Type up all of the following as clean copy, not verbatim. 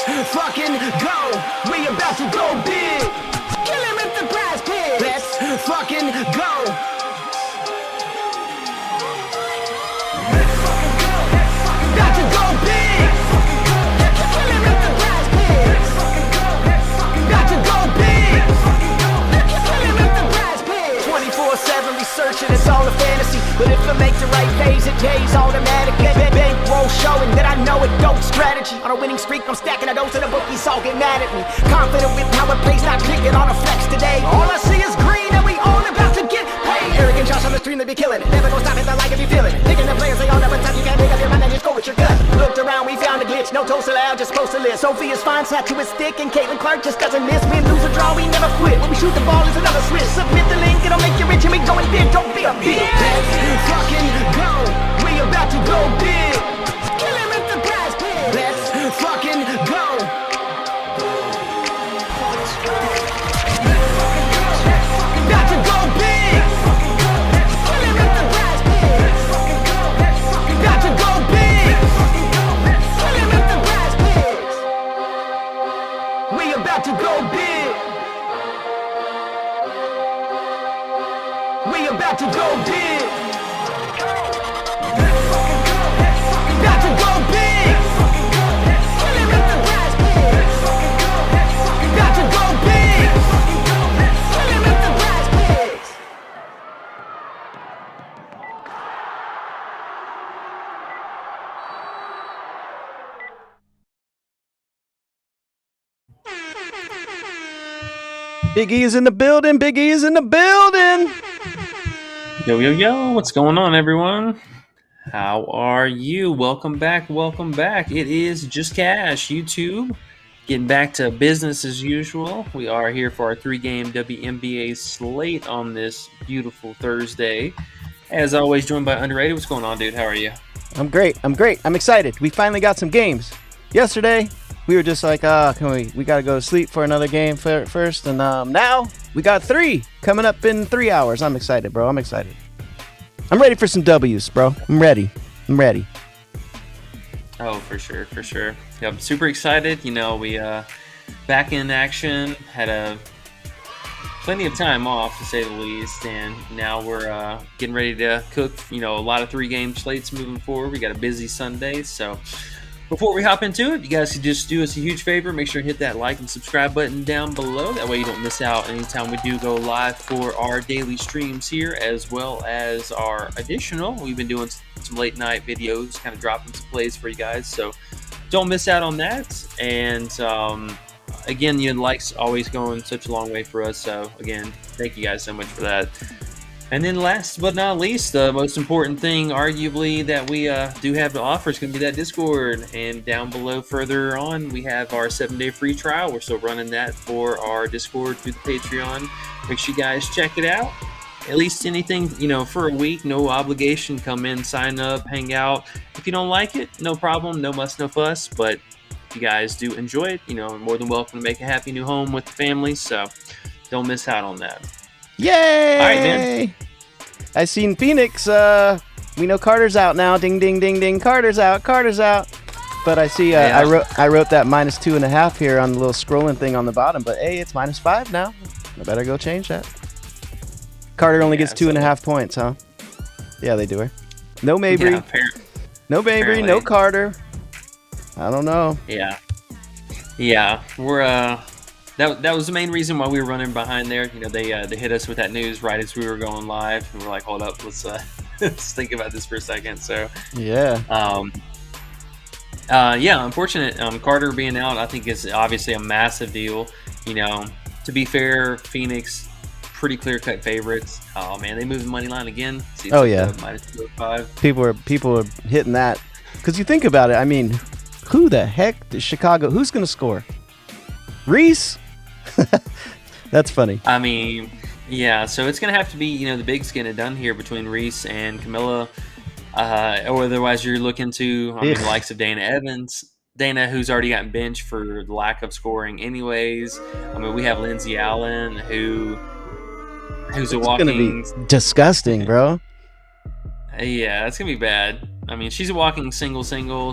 fucking go. We about to go big. Kill him with the PrizePicks. Let's fucking go. About to go big. Kill him with the PrizePicks. About to go big. Kill him with the PrizePicks. 24/7 researching, it's all a fantasy. But if I make the right plays, it pays automatic. Bankroll showing that I know it, dope strategy. On a winning streak, I'm stacking a dose of the bookies, all get mad at me. Confident with how it plays, not clicking on a flex today. All I see is green and we all about to get paid. Arrogant Josh on the stream, they be killing it. Never gonna stop it, I like if you feel it. Picking the players, they all never touch. You can't make up your mind and just go with your gut. Looked around, we found a glitch. No toast allowed, just supposed to live. Sophia's fine, sat to his stick, and Caitlin Clark just doesn't miss. Win, lose, or draw, we never quit. When we shoot the ball, it's another switch. Submit the link, it'll make you rich, and we going big. Don't be a bitch. Let's fucking go. We about to go big. Kill him with the PrizePicks. Let's fucking go. About to go big. Kill him with the PrizePicks. About to go big. Kill him with the PrizePicks. We about to go big. We about to go big. About to go big. Kill him with the PrizePicks. About to go big. Kill him with the PrizePicks. Big E is in the building. Big E is in the building. Yo, yo, yo, what's going on, everyone? How are you? Welcome back, welcome back. It is Just Cash, YouTube. Getting back to business as usual. We are here for our 3-game WNBA slate on this beautiful Thursday. As always, joined by Underrated. What's going on, dude? How are you? I'm great. I'm excited. We finally got some games. Yesterday, we were just like, we got to go to sleep for another game first. And now we got 3 coming up in 3 hours. I'm excited, bro. I'm excited. I'm ready for some W's, bro. I'm ready. Oh, for sure, for sure. Yeah, I'm super excited. You know, we back in action, had plenty of time off, to say the least, and now we're getting ready to cook, you know, a lot of 3-game slates moving forward. We got a busy Sunday, so before we hop into it, you guys could just do us a huge favor. Make sure to hit that like and subscribe button down below. That way you don't miss out anytime we do go live for our daily streams here, as well as our additional. We've been doing some late night videos, kind of dropping some plays for you guys. So don't miss out on that. And again, your likes always going such a long way for us. So again, thank you guys so much for that. And then last but not least, the most important thing, arguably, that we do have to offer is going to be that Discord. And down below further on, we have our 7-day free trial. We're still running that for our Discord through the Patreon. Make sure you guys check it out. At least anything, you know, for a week, no obligation. Come in, sign up, hang out. If you don't like it, no problem, no muss, no fuss. But if you guys do enjoy it, you know, more than welcome to make a happy new home with the family. So don't miss out on that. Yay! All right, man. I seen Phoenix. We know Carter's out now. Ding, ding, ding, ding. Carter's out. But I see. Yeah. I wrote that -2.5 here on the little scrolling thing on the bottom. But hey, it's -5 now. I better go change that. Carter only gets 2.5 points, huh? Yeah, they do her. No Mabry. Yeah, no Mabry. apparently. No Carter. I don't know. Yeah. We're that was the main reason why we were running behind there. You know, they hit us with that news right as we were going live, and we're like, hold up, let's let's think about this for a second. So yeah. Unfortunate. Carter being out, I think, is obviously a massive deal. You know, to be fair, Phoenix, pretty clear-cut favorites. Oh man, they moved the money line again. Oh yeah, -205. People are hitting that because you think about it. I mean, who the heck does Chicago? Who's gonna score? Reese. That's funny. I mean, yeah. So it's gonna have to be, you know, the bigs getting it done here between Reese and Camilla. Or otherwise, you're looking to, the likes of Dana Evans. Dana, who's already gotten benched for the lack of scoring anyways. I mean, we have Lindsay Allen, who's a walking... It's going to be disgusting, bro. Yeah, it's going to be bad. I mean, she's a walking single,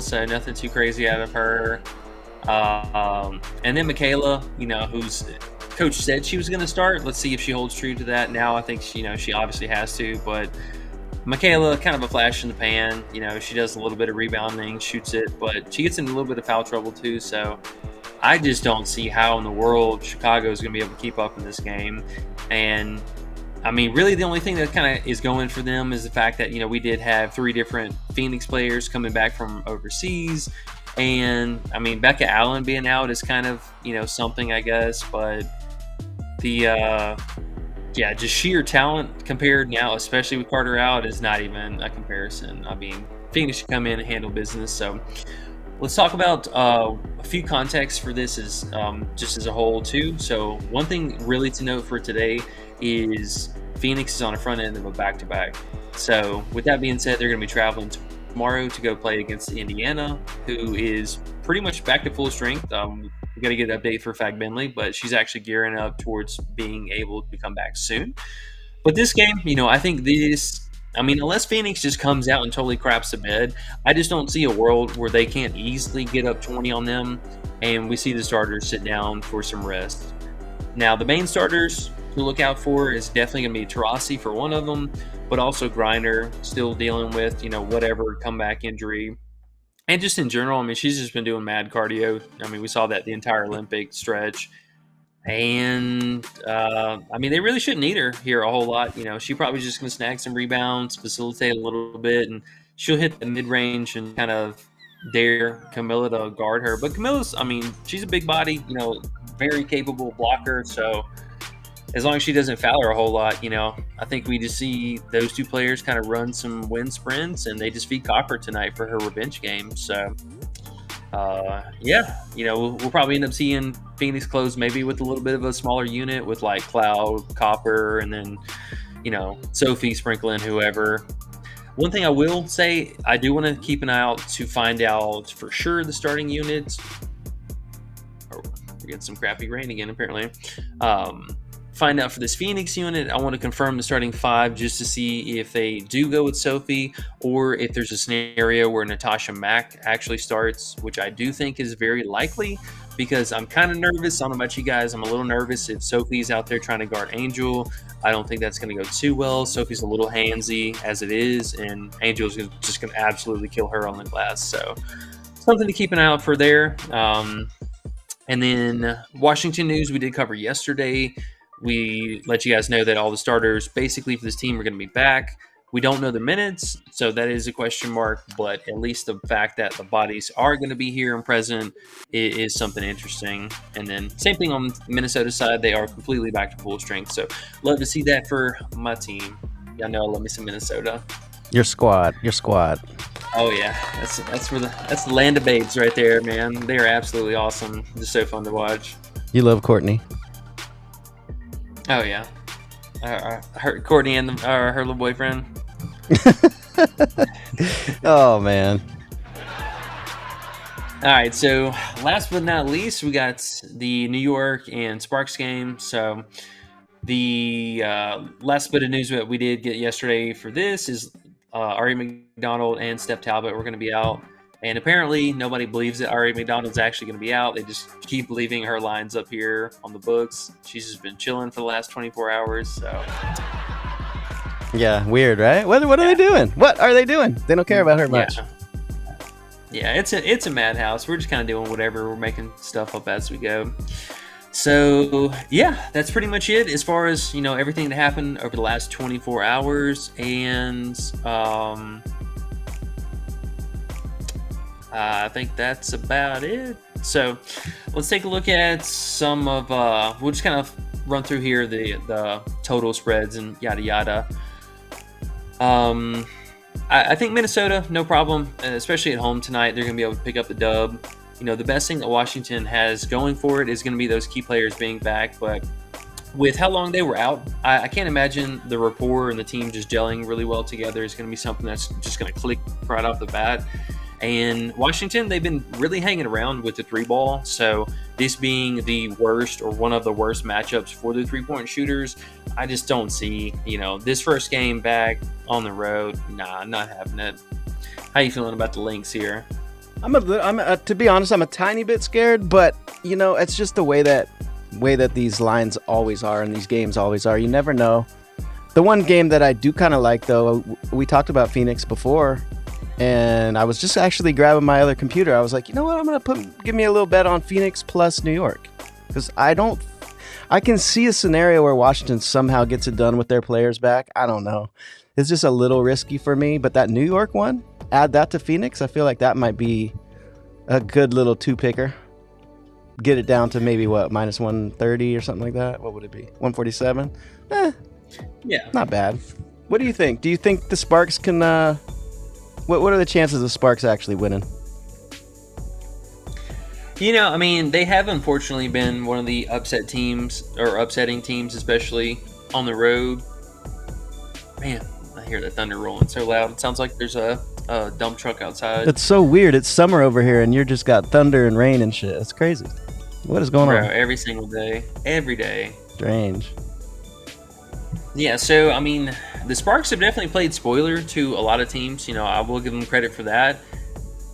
so nothing too crazy out of her. And then Michaela, who's coach said she was going to start. Let's see if she holds true to that. Now I think she obviously has to, but Michaela, kind of a flash in the pan. She does a little bit of rebounding, shoots it, but she gets in a little bit of foul trouble too. So I just don't see how in the world Chicago is going to be able to keep up in this game. And I mean, really the only thing that kind of is going for them is the fact that, we did have 3 different Phoenix players coming back from overseas. And I mean, Becca Allen being out is kind of, something, I guess, but just sheer talent compared now, especially with Carter out, is not even a comparison. I mean, Phoenix should come in and handle business. So let's talk about a few contexts for this just as a whole too. So one thing really to note for today is Phoenix is on the front end of a back-to-back. So with that being said, they're going to be traveling tomorrow to go play against Indiana, who is pretty much back to full strength. We got to get an update for Fag Bentley, but she's actually gearing up towards being able to come back soon. But this game, I think unless Phoenix just comes out and totally craps the bed, I just don't see a world where they can't easily get up 20 on them, and we see the starters sit down for some rest. Now, the main starters to look out for is definitely going to be Taurasi for one of them, but also Griner still dealing with, whatever comeback injury. And just in general, I mean, she's just been doing mad cardio. I mean, we saw that the entire Olympic stretch. And, they really shouldn't need her here a whole lot. She probably just going to snag some rebounds, facilitate a little bit, and she'll hit the mid-range and kind of dare Camilla to guard her. But Camilla's, she's a big body, very capable blocker. So as long as she doesn't foul her a whole lot, I think we just see those 2 players kind of run some wind sprints, and they just feed Copper tonight for her revenge game. So, we'll probably end up seeing Phoenix close maybe with a little bit of a smaller unit with like Cloud, Copper, and then, Sophie sprinkling whoever. One thing I will say, I do want to keep an eye out to find out for sure the starting units. Oh, we're getting some crappy rain again, apparently. Find out for this Phoenix unit. I want to confirm the starting 5 just to see if they do go with Sophie, or if there's a scenario where Natasha Mack actually starts, which I do think is very likely, because I'm kind of nervous. I don't know about you guys. I'm a little nervous if Sophie's out there trying to guard Angel. I don't think that's going to go too well. Sophie's a little handsy as it is, and Angel's just going to absolutely kill her on the glass. So something to keep an eye out for there. And then Washington news we did cover yesterday. We let you guys know that all the starters basically for this team are going to be back. We don't know the minutes, so that is a question mark, but at least the fact that the bodies are going to be here and present is something interesting. And then same thing on Minnesota side, they are completely back to full strength. So love to see that for my team. Y'all know I love me some Minnesota. Your squad. Oh yeah, that's the land of babes right there, man. They are absolutely awesome. Just so fun to watch. You love Courtney. Oh yeah, Courtney and her little boyfriend. Oh man. All right, so last but not least, we got the New York and Sparks game. So the last bit of news that we did get yesterday for this is Ari McDonald and Steph Talbot were going to be out. And apparently nobody believes that Ari McDonald's actually going to be out. They just keep leaving her lines up here on the books. She's just been chilling for the last 24 hours. So yeah, weird, right? What are they doing? What are they doing? They don't care about her much. Yeah, it's a madhouse. We're just kind of doing whatever. We're making stuff up as we go. So yeah, that's pretty much it as far as everything that happened over the last 24 hours. And I think that's about it. So let's take a look at some of we'll just kind of run through here the total spreads and yada yada. I think Minnesota, no problem, especially at home tonight. They're going to be able to pick up the dub. The best thing that Washington has going for it is going to be those key players being back. But with how long they were out, I can't imagine the rapport and the team just gelling really well together is going to be something that's just going to click right off the bat. And Washington, they've been really hanging around with the 3-ball. So this being the worst or one of the worst matchups for the 3-point shooters, I just don't see, this first game back on the road. Nah, not having it. How you feeling about the Lynx here? To be honest, I'm a tiny bit scared, but it's just the way that these lines always are and these games always are. You never know. The one game that I do kind of like, though, we talked about Phoenix before, and I was just actually grabbing my other computer. I was like, you know what? I'm gonna give me a little bet on Phoenix plus New York, because I can see a scenario where Washington somehow gets it done with their players back. I don't know. It's just a little risky for me, but that New York one, add that to Phoenix. I feel like that might be a good little two-picker. Get it down to maybe minus 130 or something like that. What would it be? 147? Yeah, not bad. What do you think? Do you think the Sparks can? What are the chances of Sparks actually winning? I mean, they have unfortunately been one of the upsetting teams, especially on the road. Man, I hear the thunder rolling so loud. It sounds like there's a dump truck outside. It's so weird. It's summer over here, and you're just got thunder and rain and shit. It's crazy. What is going on? Every single day. Every day. Strange. Yeah, so, I mean, the Sparks have definitely played spoiler to a lot of teams. I will give them credit for that.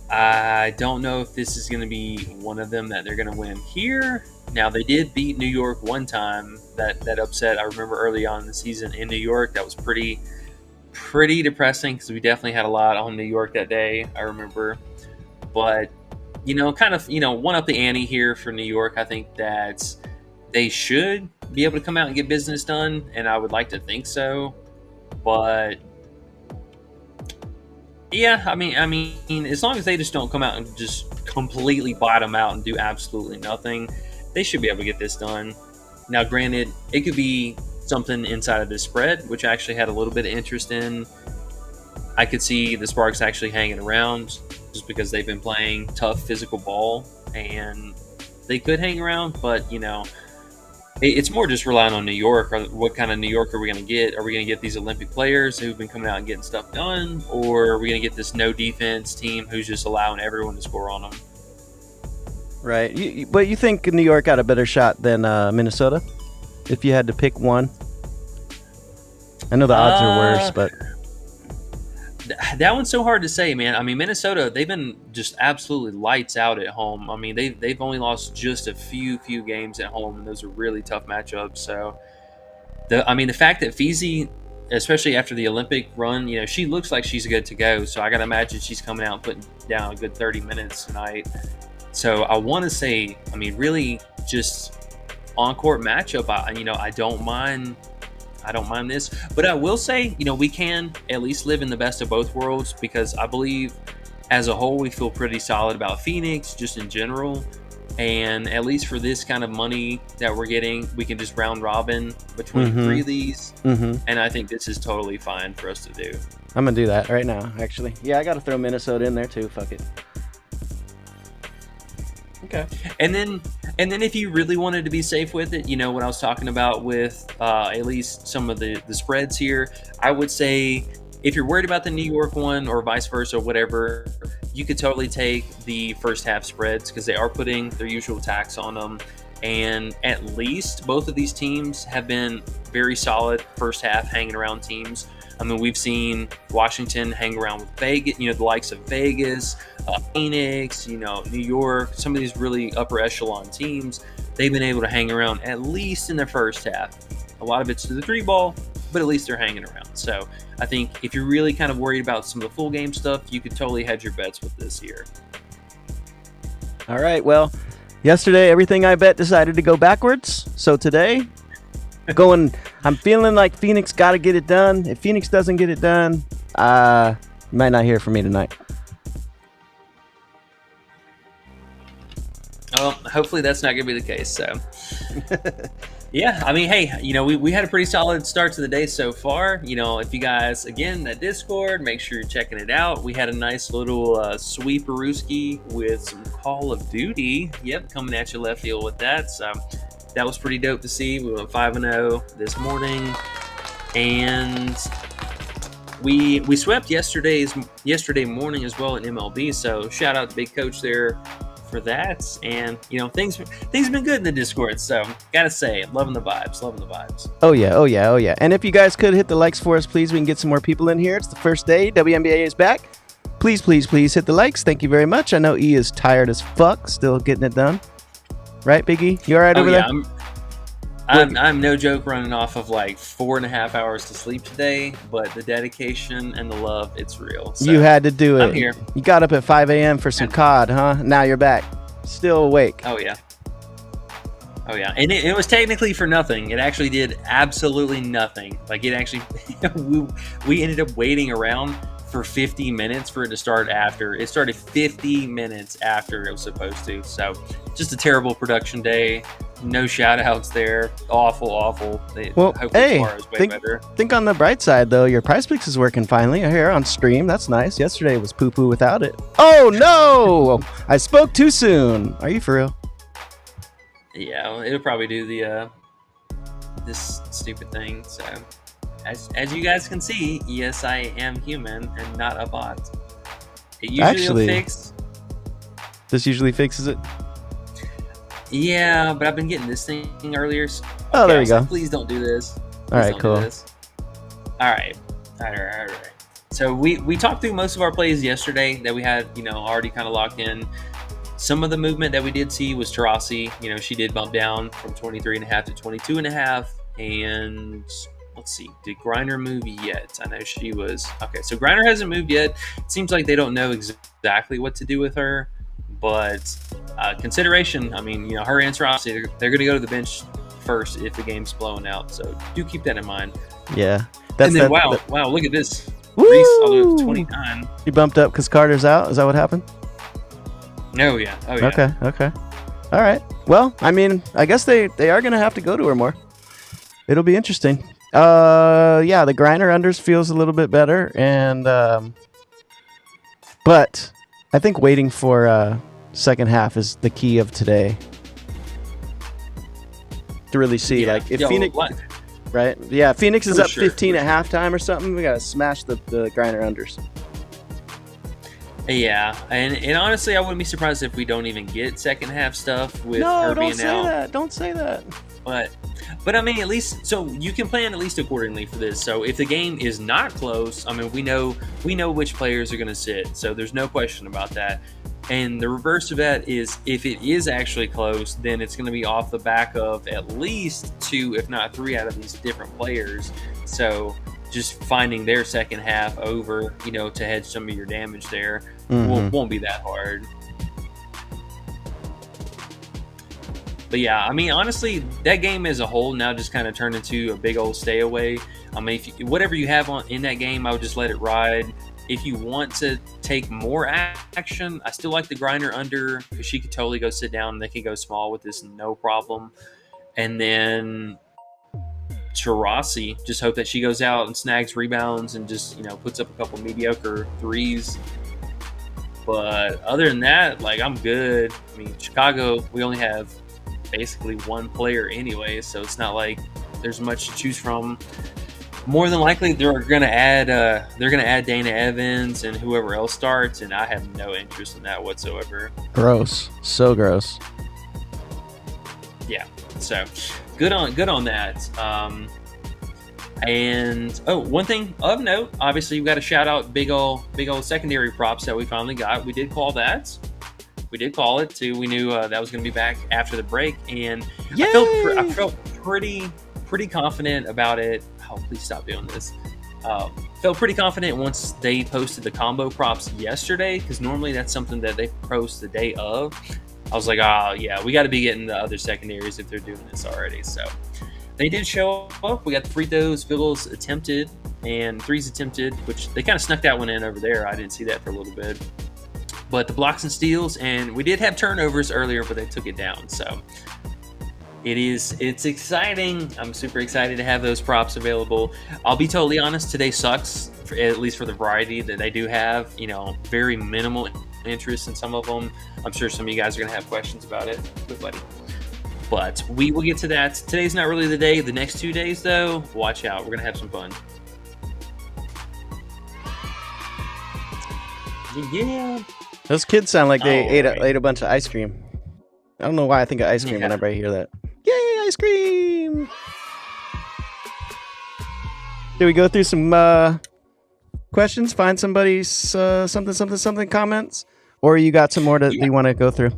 I don't know if this is going to be one of them that they're going to win here. Now, they did beat New York one time. That upset, I remember early on in the season in New York. That was pretty depressing because we definitely had a lot on New York that day, I remember. But, kind of, one up the ante here for New York. I think that they should be able to come out and get business done, and I would like to think so. But yeah, I mean, as long as they just don't come out and just completely bottom out and do absolutely nothing, they should be able to get this done. Now, granted, it could be something inside of this spread, which I actually had a little bit of interest in. I could see the Sparks actually hanging around just because they've been playing tough physical ball, and they could hang around, but it's more just relying on New York. Or what kind of New York are we going to get? Are we going to get these Olympic players who've been coming out and getting stuff done? Or are we going to get this no defense team who's just allowing everyone to score on them? Right. But you think New York got a better shot than Minnesota? If you had to pick one? I know the odds are worse, but... That one's so hard to say, man. I mean, Minnesota, they've been just absolutely lights out at home. I mean, they've only lost just a few games at home, and those are really tough matchups. So, the fact that Feezy, especially after the Olympic run, she looks like she's good to go. So I got to imagine she's coming out and putting down a good 30 minutes tonight. So I want to say, I mean, really just on-court matchup. I don't mind this, but I will say, we can at least live in the best of both worlds, because I believe as a whole we feel pretty solid about Phoenix just in general, and at least for this kind of money that we're getting, we can just round robin between three of these, and I think this is totally fine for us to do. I'm gonna do that right now, actually. Yeah, I gotta throw Minnesota in there too. Fuck it. Okay. And then if you really wanted to be safe with it, what I was talking about with at least some of the spreads here, I would say if you're worried about the New York one or vice versa or whatever, you could totally take the first half spreads, because they are putting their usual tax on them. And at least both of these teams have been very solid first half hanging around teams. I mean, we've seen Washington hang around with Vegas, the likes of Vegas, Phoenix, New York, some of these really upper echelon teams. They've been able to hang around at least in the first half. A lot of it's to the three ball, but at least they're hanging around. So I think if you're really kind of worried about some of the full game stuff, you could totally hedge your bets with this here. All right. Well, yesterday, everything I bet decided to go backwards. So today, I'm feeling like Phoenix got to get it done. If Phoenix doesn't get it done, you might not hear from me tonight. Well, hopefully that's not going to be the case. So, yeah, I mean, hey, we had a pretty solid start to the day so far. If you guys, again, that Discord, make sure you're checking it out. We had a nice little sweeperooski with some Call of Duty. Yep, coming at you left field with that. So that was pretty dope to see. We went 5-0 this morning, and we swept yesterday morning as well in MLB. So shout out to Big Coach there for that. And things have been good in the Discord. So gotta say, loving the vibes. Oh yeah. And if you guys could hit the likes for us, please, we can get some more people in here. It's the first day. WNBA is back. Please, please, please hit the likes. Thank you very much. I know E is tired as fuck, still getting it done. Right, Big E? You all right over there? I'm no joke running off of like 4.5 hours to sleep today, but the dedication and the love, it's real. So you had to do it. I'm here. You got up at 5 a.m. for some COD, huh? Now you're back. Still awake. Oh, yeah. And it was technically for nothing. It actually did absolutely nothing. Like, it actually, we ended up waiting around for 50 minutes for it to start after. It started 50 minutes after it was supposed to. So, just a terrible production day. No shout outs there. Awful. Well, hey, tomorrow's way better. Think on the bright side, though. Your PrizePicks is working finally here on stream. That's nice. Yesterday was poo-poo without it. Oh, no! I spoke too soon. Are you for real? Yeah, well, it'll probably do the this stupid thing. So, as you guys can see, yes, I am human and not a bot. It usually will fix. This usually fixes it. Yeah, but I've been getting this thing earlier. So, oh, there we go. Please don't do this. All right, cool. All right. So we talked through most of our plays yesterday that we had, already kind of locked in. Some of the movement that we did see was Tarasi. She did bump down from 23.5 to 22.5. And let's see, did Griner move yet? I know she was okay. So Griner hasn't moved yet. It seems like they don't know exactly what to do with her. But consideration, I mean, her and Tarasi, they're going to go to the bench first if the game's blowing out. So do keep that in mind. Yeah. Wow, look at this. Reese, although it's 29. You bumped up because Carter's out? Is that what happened? Oh, yeah. Okay. All right. Well, I mean, I guess they are going to have to go to her more. It'll be interesting. Yeah, the Griner unders feels a little bit better. And, but I think waiting for second half is the key of today. To really see, if Phoenix... Right? Yeah, Phoenix is up 15 at halftime or something. We got to smash the Griner unders. Yeah, and honestly, I wouldn't be surprised if we don't even get second half stuff with her being out. Don't say that. But I mean, at least so you can plan at least accordingly for this. So if the game is not close, I mean, we know which players are going to sit. So there's no question about that. And the reverse of that is if it is actually close, then it's going to be off the back of at least 2, if not 3 out of these different players. So just finding their second half over, to hedge some of your damage there won't be that hard. But yeah, I mean, honestly, that game as a whole now just kind of turned into a big old stay away. I mean, whatever you have in that game, I would just let it ride. If you want to take more action, I still like the Griner under because she could totally go sit down and they can go small with this no problem. And then Tarasi, just hope that she goes out and snags rebounds and just, puts up a couple mediocre threes. But other than that, I'm good. I mean, Chicago, we only have basically one player anyway, so it's not like there's much to choose from. More than likely, they're going to add Dana Evans and whoever else starts, and I have no interest in that whatsoever. Gross, so gross. Yeah, so good on that. And one thing of note, obviously, you've got to shout out big old secondary props that we finally got. We did call that. We did call it too. We knew that was going to be back after the break, and I felt pretty confident about it. Oh, please stop doing this. Felt pretty confident once they posted the combo props yesterday, because normally that's something that they post the day of. I was like, yeah, we got to be getting the other secondaries if they're doing this already. So they did show up. We got the free throws, field goals attempted, and threes attempted, which they kind of snuck that one in over there. I didn't see that for a little bit. But the blocks and steals, and we did have turnovers earlier, but they took it down. So it's exciting. I'm super excited to have those props available. I'll be totally honest, today sucks, at least for the variety that they do have. Very minimal interest in some of them. I'm sure some of you guys are going to have questions about it. But we will get to that. Today's not really the day. The next 2 days, though, watch out. We're going to have some fun. Yeah. Those kids sound like they ate a bunch of ice cream. I don't know why I think of ice cream whenever I hear that. Yay, ice cream! Did we go through some questions? Find somebody's something comments, or you got some more that you want to go through?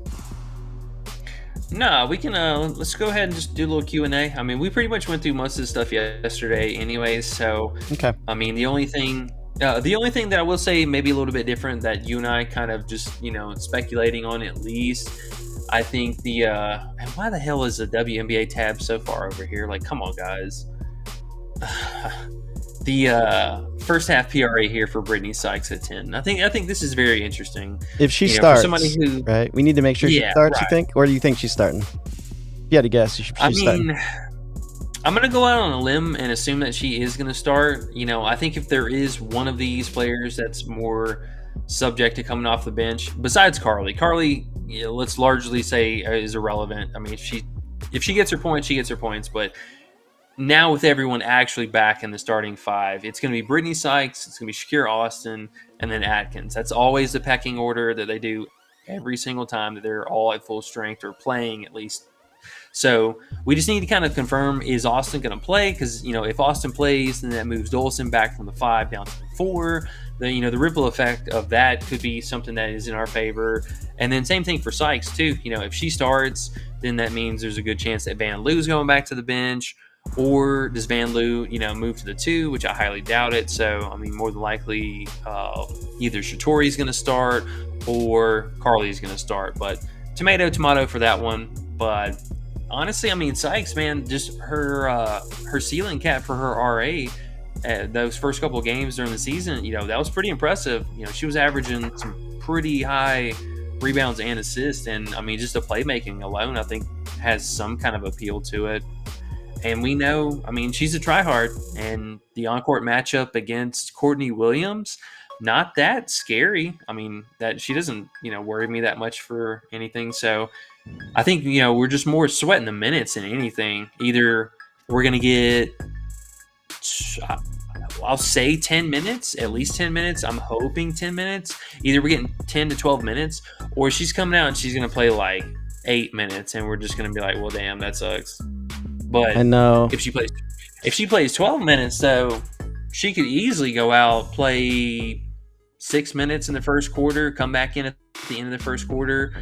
No, we can. Let's go ahead and just do a little Q&A. I mean, we pretty much went through most of the stuff yesterday, anyways. So, Okay. I mean, the only thing that I will say maybe a little bit different that you and I kind of just speculating on at least. I think and why the hell is the WNBA tab so far over here? Like, come on, guys. The first half PRA here for Brittany Sykes at 10. I think this is very interesting. If she starts, for somebody who, right? We need to make sure she starts. Right. You think, or do you think she's starting? You had to guess. She's starting. I'm gonna go out on a limb and assume that she is gonna start. I think if there is one of these players that's more subject to coming off the bench, besides Carly, let's largely say is irrelevant. I mean, if she gets her points, she gets her points, but now with everyone actually back in the starting five, it's going to be Brittany Sykes, it's going to be Shakira Austin, and then Atkins. That's always the pecking order that they do every single time that they're all at full strength or playing at least. So we just need to kind of confirm, is Austin going to play? Because, if Austin plays, then that moves Dolson back from the 5 down to the 4. The ripple effect of that could be something that is in our favor. And then same thing for Sykes too. If she starts, then that means there's a good chance that Van Loo's going back to the bench. Or does Van Loo, move to the 2, which I highly doubt it. So, I mean, more than likely, either Shatori's going to start or Carly's going to start. But tomato for that one. But honestly, I mean, Sykes, man, just her ceiling cap for her RA those first couple of games during the season, that was pretty impressive. She was averaging some pretty high rebounds and assists. And, I mean, just the playmaking alone, I think, has some kind of appeal to it. And we know, I mean, she's a tryhard, and the on-court matchup against Courtney Williams, not that scary. I mean, that she doesn't, worry me that much for anything. So I think, we're just more sweating the minutes than anything. Either we're going to get, I'll say 10 minutes, at least 10 minutes. I'm hoping 10 minutes. Either we're getting 10 to 12 minutes, or she's coming out and she's going to play like 8 minutes, and we're just going to be like, well, damn, that sucks. But I know if she plays 12 minutes, though, she could easily go out, play 6 minutes in the first quarter, come back in at the end of the first quarter,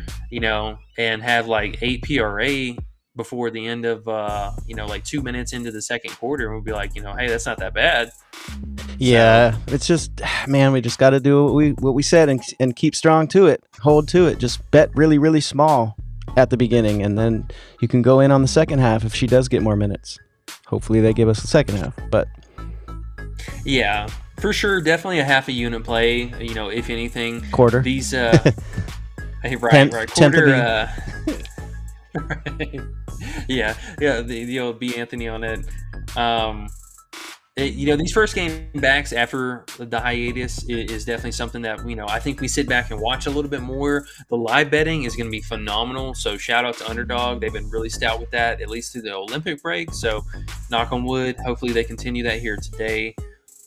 and have like 8 PRA before the end of, like 2 minutes into the second quarter. And we'll be like, hey, that's not that bad. Yeah, it's just, man, we just got to do what we said and keep strong to it, hold to it. Just bet really, really small at the beginning, and then you can go in on the second half if she does get more minutes. Hopefully they give us the second half, but yeah, for sure, definitely a half a unit play, if anything. Quarter. These right, quarter, right. Yeah, the old B Anthony on it. These first game backs after the hiatus is definitely something that, I think we sit back and watch a little bit more. The live betting is going to be phenomenal. So shout out to Underdog. They've been really stout with that, at least through the Olympic break. So knock on wood. Hopefully they continue that here today.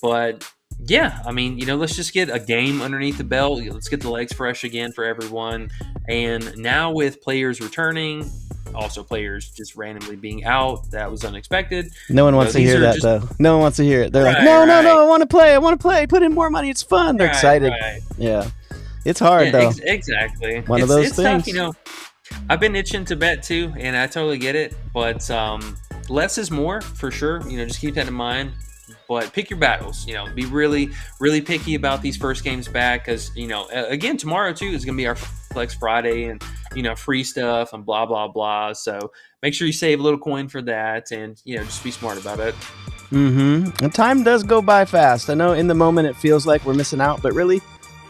But yeah, I mean, let's just get a game underneath the belt. Let's get the legs fresh again for everyone. And now with players returning, also players just randomly being out, that was unexpected. No one wants to hear that, though. No one wants to hear it. They're like, no, I want to play. Put in more money. It's fun. They're excited. Right. Yeah. It's hard, though. Exactly. One of those things. Tough, I've been itching to bet, too, and I totally get it. But less is more, for sure. Just keep that in mind. But pick your battles. Be really, really picky about these first games back because, again, tomorrow, too, is going to be our Flex Friday and, free stuff and blah, blah, blah. So make sure you save a little coin for that and, just be smart about it. Mm-hmm. And time does go by fast. I know in the moment it feels like we're missing out, but really,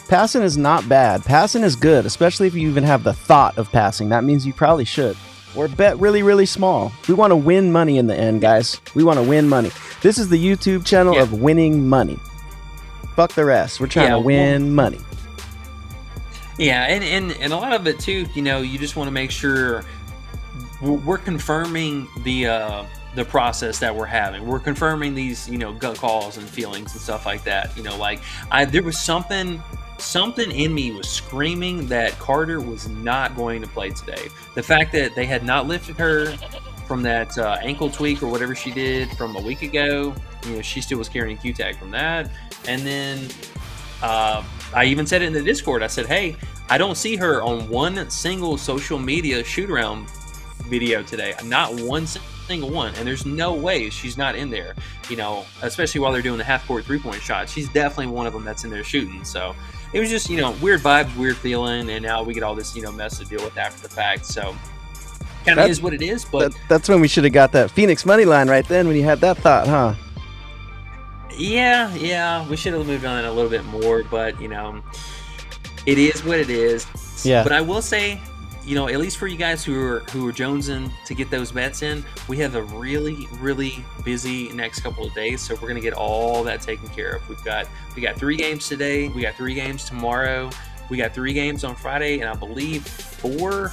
passing is not bad. Passing is good, especially if you even have the thought of passing. That means you probably should. Or bet really, really small. We want to win money in the end, guys. We want to win money. This is the YouTube channel of winning money. Fuck the rest. We're trying to win money. Yeah, and a lot of it too, you just want to make sure we're confirming the process that we're having. We're confirming these, gut calls and feelings and stuff like that. There was something in me was screaming that Carter was not going to play today. The fact that they had not lifted her from that ankle tweak or whatever she did from a week ago, she still was carrying Q tag from that. And then I even said it in the Discord. I said, hey, I don't see her on one single social media shoot around video today. Not one single one. And there's no way she's not in there, especially while they're doing the half court 3-point shot. She's definitely one of them that's in there shooting. So it was just, weird vibes, weird feeling. And now we get all this, mess to deal with after the fact. So kind of is what it is. But that's when we should have got that Phoenix money line right then when you had that thought, huh? Yeah, we should have moved on it a little bit more, but it is what it is. Yeah. But I will say, at least for you guys who are jonesing to get those bets in, we have a really, really busy next couple of days, so we're gonna get all that taken care of. We got 3 games today, we got 3 games tomorrow, we got 3 games on Friday, and I believe 4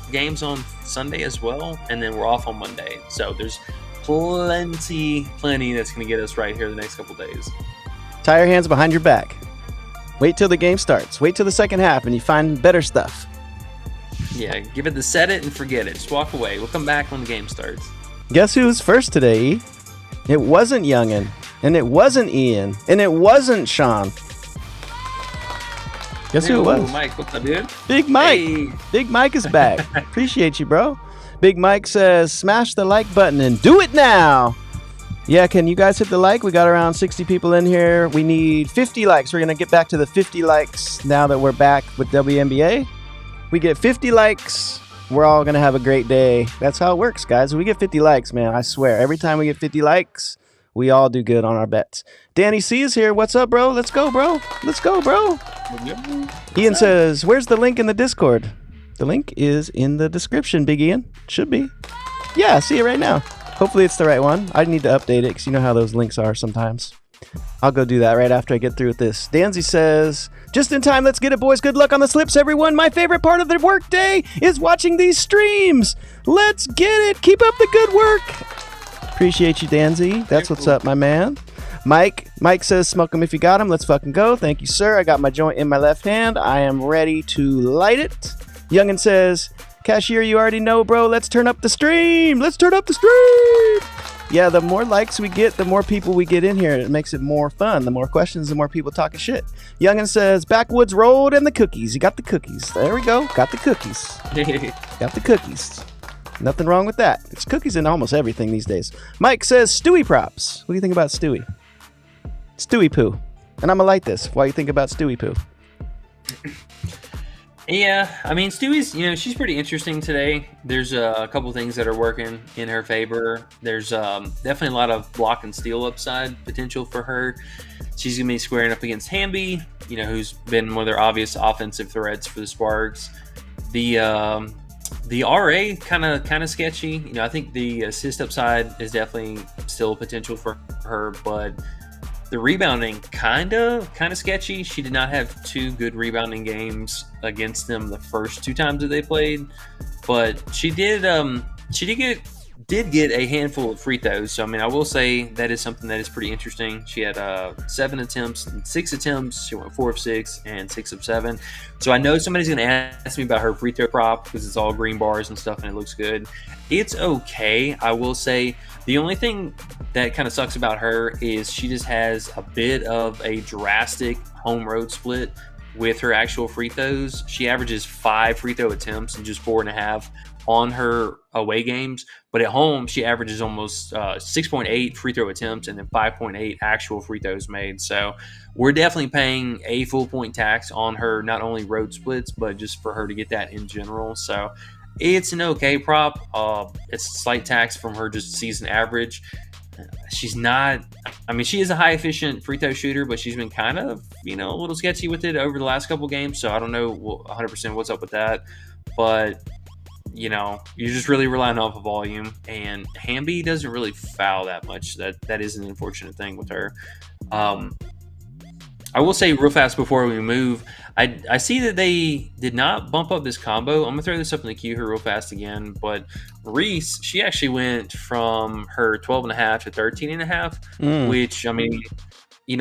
games on Sunday as well, and then we're off on Monday. So there's plenty that's going to get us right here the next couple days. Tie your hands behind your back. Wait till the game starts. Wait till the second half and you find better stuff. Yeah, give it the set it and forget it. Just walk away. We'll come back when the game starts. Guess who was first today, E? It wasn't Youngin, and it wasn't Ian, and it wasn't Sean. Guess who it was? Mike, what's up, dude? Big Mike. Hey. Big Mike is back. Appreciate you, bro. Big Mike says, smash the like button and do it now. Yeah, can you guys hit the like? We got around 60 people in here. We need 50 likes. We're going to get back to the 50 likes now that we're back with WNBA. We get 50 likes. We're all going to have a great day. That's how it works, guys. We get 50 likes, man. I swear. Every time we get 50 likes, we all do good on our bets. Danny C is here. What's up, bro? Let's go, bro. Let's go, bro. Ian says, where's the link in the Discord? The link is in the description, Big Ian. Should be. Yeah, I see it right now. Hopefully it's the right one. I need to update it because you know how those links are sometimes. I'll go do that right after I get through with this. Danzy says, just in time, let's get it, boys. Good luck on the slips, everyone. My favorite part of the work day is watching these streams. Let's get it. Keep up the good work. Appreciate you, Danzy. That's what's up, my man. Mike says, smoke 'em if you got 'em. Let's fucking go. Thank you, sir. I got my joint in my left hand. I am ready to light it. Youngin says, cashier, you already know, bro. Let's turn up the stream. Let's turn up the stream. Yeah, the more likes we get, the more people we get in here. It makes it more fun. The more questions, the more people talking shit. Youngin says, backwoods road and the cookies. You got the cookies. There we go. Got the cookies. Got the cookies. Nothing wrong with that. It's cookies in almost everything these days. Mike says, Stewie props. What do you think about Stewie? Stewie poo. And I'm going to light this while you think about Stewie poo. Yeah, I mean, Stewie's, she's pretty interesting today. There's a couple things that are working in her favor. There's definitely a lot of block and steal upside potential for her. She's going to be squaring up against Hamby, who's been one of their obvious offensive threats for the Sparks. The RA kind of sketchy. I think the assist upside is definitely still a potential for her, but the rebounding kind of sketchy. She did not have 2 good rebounding games against them the first 2 times that they played, but she did get a handful of free throws. So I mean, I will say that is something that is pretty interesting. She had 7 attempts and 6 attempts. She went 4 of 6 and 6 of 7. So I know somebody's going to ask me about her free throw prop because it's all green bars and stuff and it looks good. It's okay. I will say the only thing that kind of sucks about her is she just has a bit of a drastic home road split with her actual free throws. She averages 5 free throw attempts and just 4.5 on her away games, but at home she averages almost 6.8 free throw attempts and then 5.8 actual free throws made. So we're definitely paying a full point tax on her, not only road splits, but just for her to get that in general. So it's an okay prop. It's a slight tax from her just season average. She's not, I mean, she is a high efficient free throw shooter, but she's been kind of, a little sketchy with it over the last couple games. So I don't know 100% what's up with that, but you're just really relying off of volume, and Hamby doesn't really foul that much. That is an unfortunate thing with her. I will say real fast before we move, I see that they did not bump up this combo. I'm gonna throw this up in the queue here real fast again, but Reese, she actually went from her 12.5 to 13.5, which, I mean, the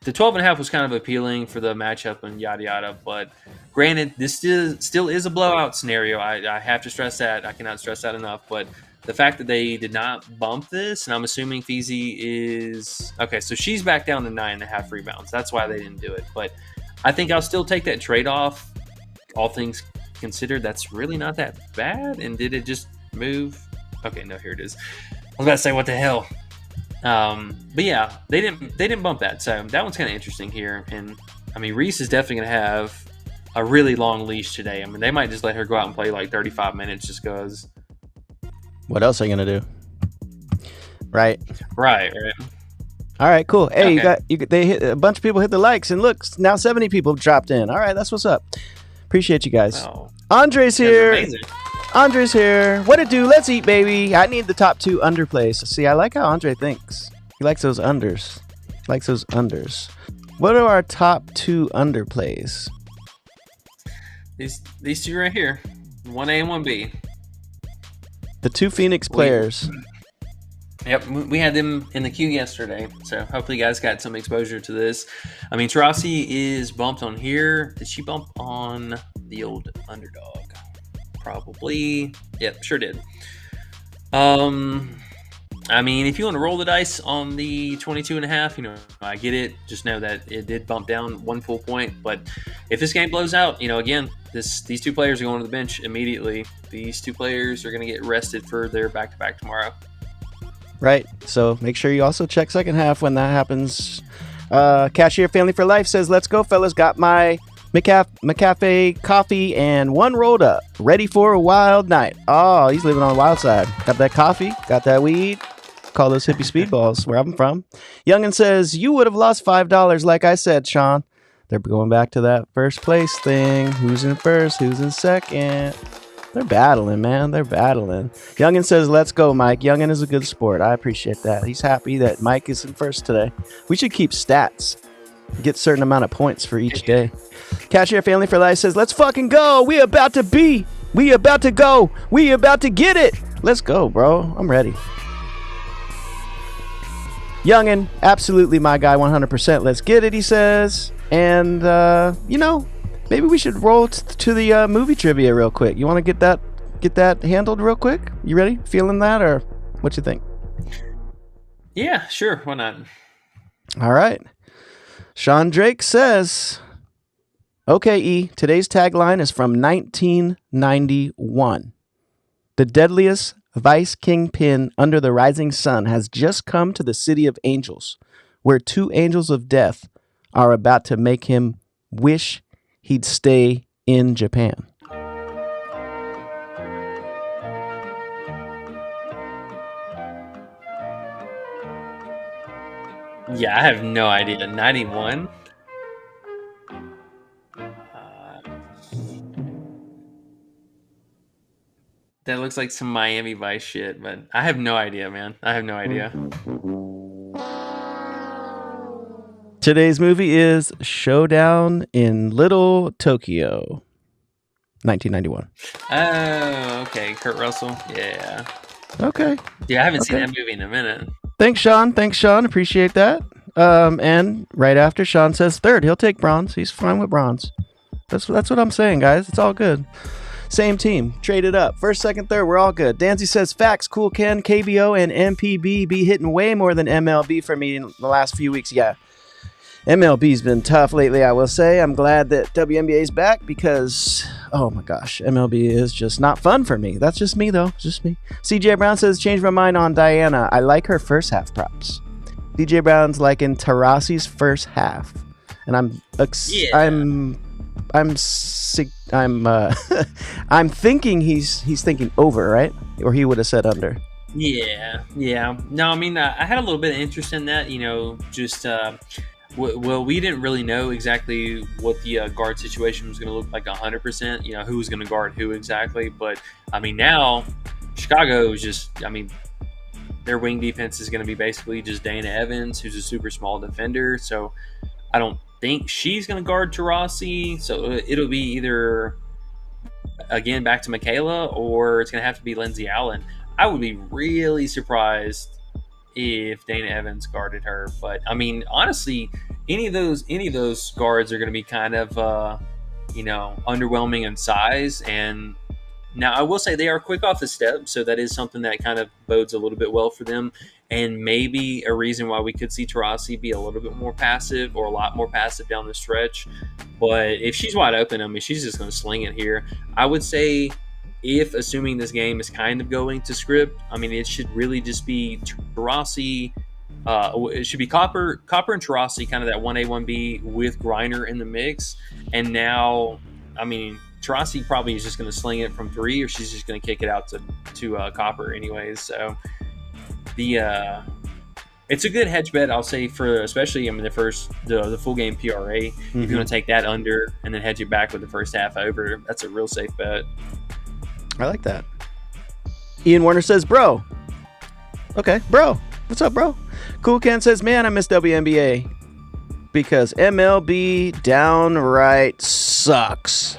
12.5 was kind of appealing for the matchup and yada yada, but granted, this still is a blowout scenario. I have to stress that. I cannot stress that enough, but the fact that they did not bump this, and I'm assuming Feezy is okay. So she's back down to 9.5 rebounds. That's why they didn't do it. But I think I'll still take that trade off. All things considered, that's really not that bad. And did it just move? Okay, no, here it is. I was about to say, what the hell? But yeah, they didn't bump that. So that one's kind of interesting here. And I mean, Reese is definitely going to have a really long leash today. I mean, they might just let her go out and play like 35 minutes just because. What else are you gonna do? Right. All right, cool. Hey, Okay. they hit a bunch of people hit the likes, and look, now 70 people dropped in. All right, that's what's up. Appreciate you guys. Oh, Andre's that's here. amazing. Andre's here. What it do? Let's eat, baby. I need the top 2 underplays. See, I like how Andre thinks. He likes those unders. What are our top 2 underplays? These two right here, 1A and 1B. The 2 Phoenix players. Yep, we had them in the queue yesterday, so hopefully you guys got some exposure to this. I mean, Taurasi is bumped on here. Did she bump on the old Underdog? Probably. Yep, sure did. I mean, if you want to roll the dice on the 22.5, I get it. Just know that it did bump down 1 full point. But if this game blows out, again, these 2 players are going to the bench immediately. These 2 players are going to get rested for their back-to-back tomorrow. Right. So make sure you also check second half when that happens. Cashier Family for Life says, let's go, fellas. Got my McCafe coffee and 1 rolled up. Ready for a wild night. Oh, he's living on the wild side. Got that coffee. Got that weed. Call those hippie speedballs where I'm from. Youngin says, you would have lost $5 like I said, Sean. They're going back to that first place thing. Who's in first? Who's in second? They're battling, man. They're battling. Youngin says, let's go, Mike. Youngin is a good sport. I appreciate that. He's happy that Mike is in first today. We should keep stats. Get a certain amount of points for each day. Cashier Family for Life says, let's fucking go. We about to be. We about to go. We about to get it. Let's go, bro. I'm ready. Youngin, absolutely my guy, 100%. Let's get it, he says. And, maybe we should roll to the movie trivia real quick. You want to get that handled real quick? You ready? Feeling that, or what you think? Yeah, sure. Why not? All right. Sean Drake says, okay, E, today's tagline is from 1991. The deadliest vice kingpin under the rising sun has just come to the city of angels, where 2 angels of death are about to make him wish he'd stay in Japan. Yeah, I have no idea. 91? That looks like some Miami Vice shit, but I have no idea, man. I have no idea. Today's movie is Showdown in Little Tokyo, 1991. Oh, okay. Kurt Russell. Yeah. Okay. Yeah, I haven't seen Okay. that movie in a minute. Thanks, Sean. Appreciate that. And right after, Sean says third. He'll take bronze. He's fine with bronze. That's what I'm saying, guys. It's all good. Same team. Trade it up. First, second, third. We're all good. Danzy says facts. Cool Ken, KBO, and MPB be hitting way more than MLB for me in the last few weeks. Yeah. MLB's been tough lately, I will say. I'm glad that WNBA is back because, oh my gosh, MLB is just not fun for me. That's just me, though. Just me. CJ Brown says, change my mind on Diana. I like her first half props. CJ Brown's liking Taurasi's first half. And I'm thinking he's thinking over, right? Or he would have said under. Yeah. No, I mean, I had a little bit of interest in that, well, we didn't really know exactly what the guard situation was going to look like 100%, who was going to guard who exactly. But, I mean, now Chicago is just, their wing defense is going to be basically just Dana Evans, who's a super small defender. So I don't think she's going to guard Taurasi. So it'll be either, again, back to Michaela, or it's going to have to be Lindsay Allen. I would be really surprised if Dana Evans guarded her. But I mean, honestly, any of those guards are going to be kind of underwhelming in size, and Now, I will say they are quick off the step, so that is something that kind of bodes a little bit well for them, and maybe a reason why we could see Taurasi be a little bit more passive or a lot more passive down the stretch. But if she's wide open, I mean, she's just going to sling it here. I would say, if assuming this game is kind of going to script, I mean, it should really just be Taurasi. It should be Copper and Taurasi, kind of that 1A, 1B with Griner in the mix. And now, I mean, Taurasi probably is just going to sling it from 3, or she's just going to kick it out to Copper anyways. So it's a good hedge bet, I'll say, for especially, I mean, the full game PRA. If you're going to take that under and then hedge it back with the first half over, that's a real safe bet. I like that. Ian Warner says, bro. Okay, bro. What's up, bro? Cool Ken says, man, I miss WNBA because MLB downright sucks.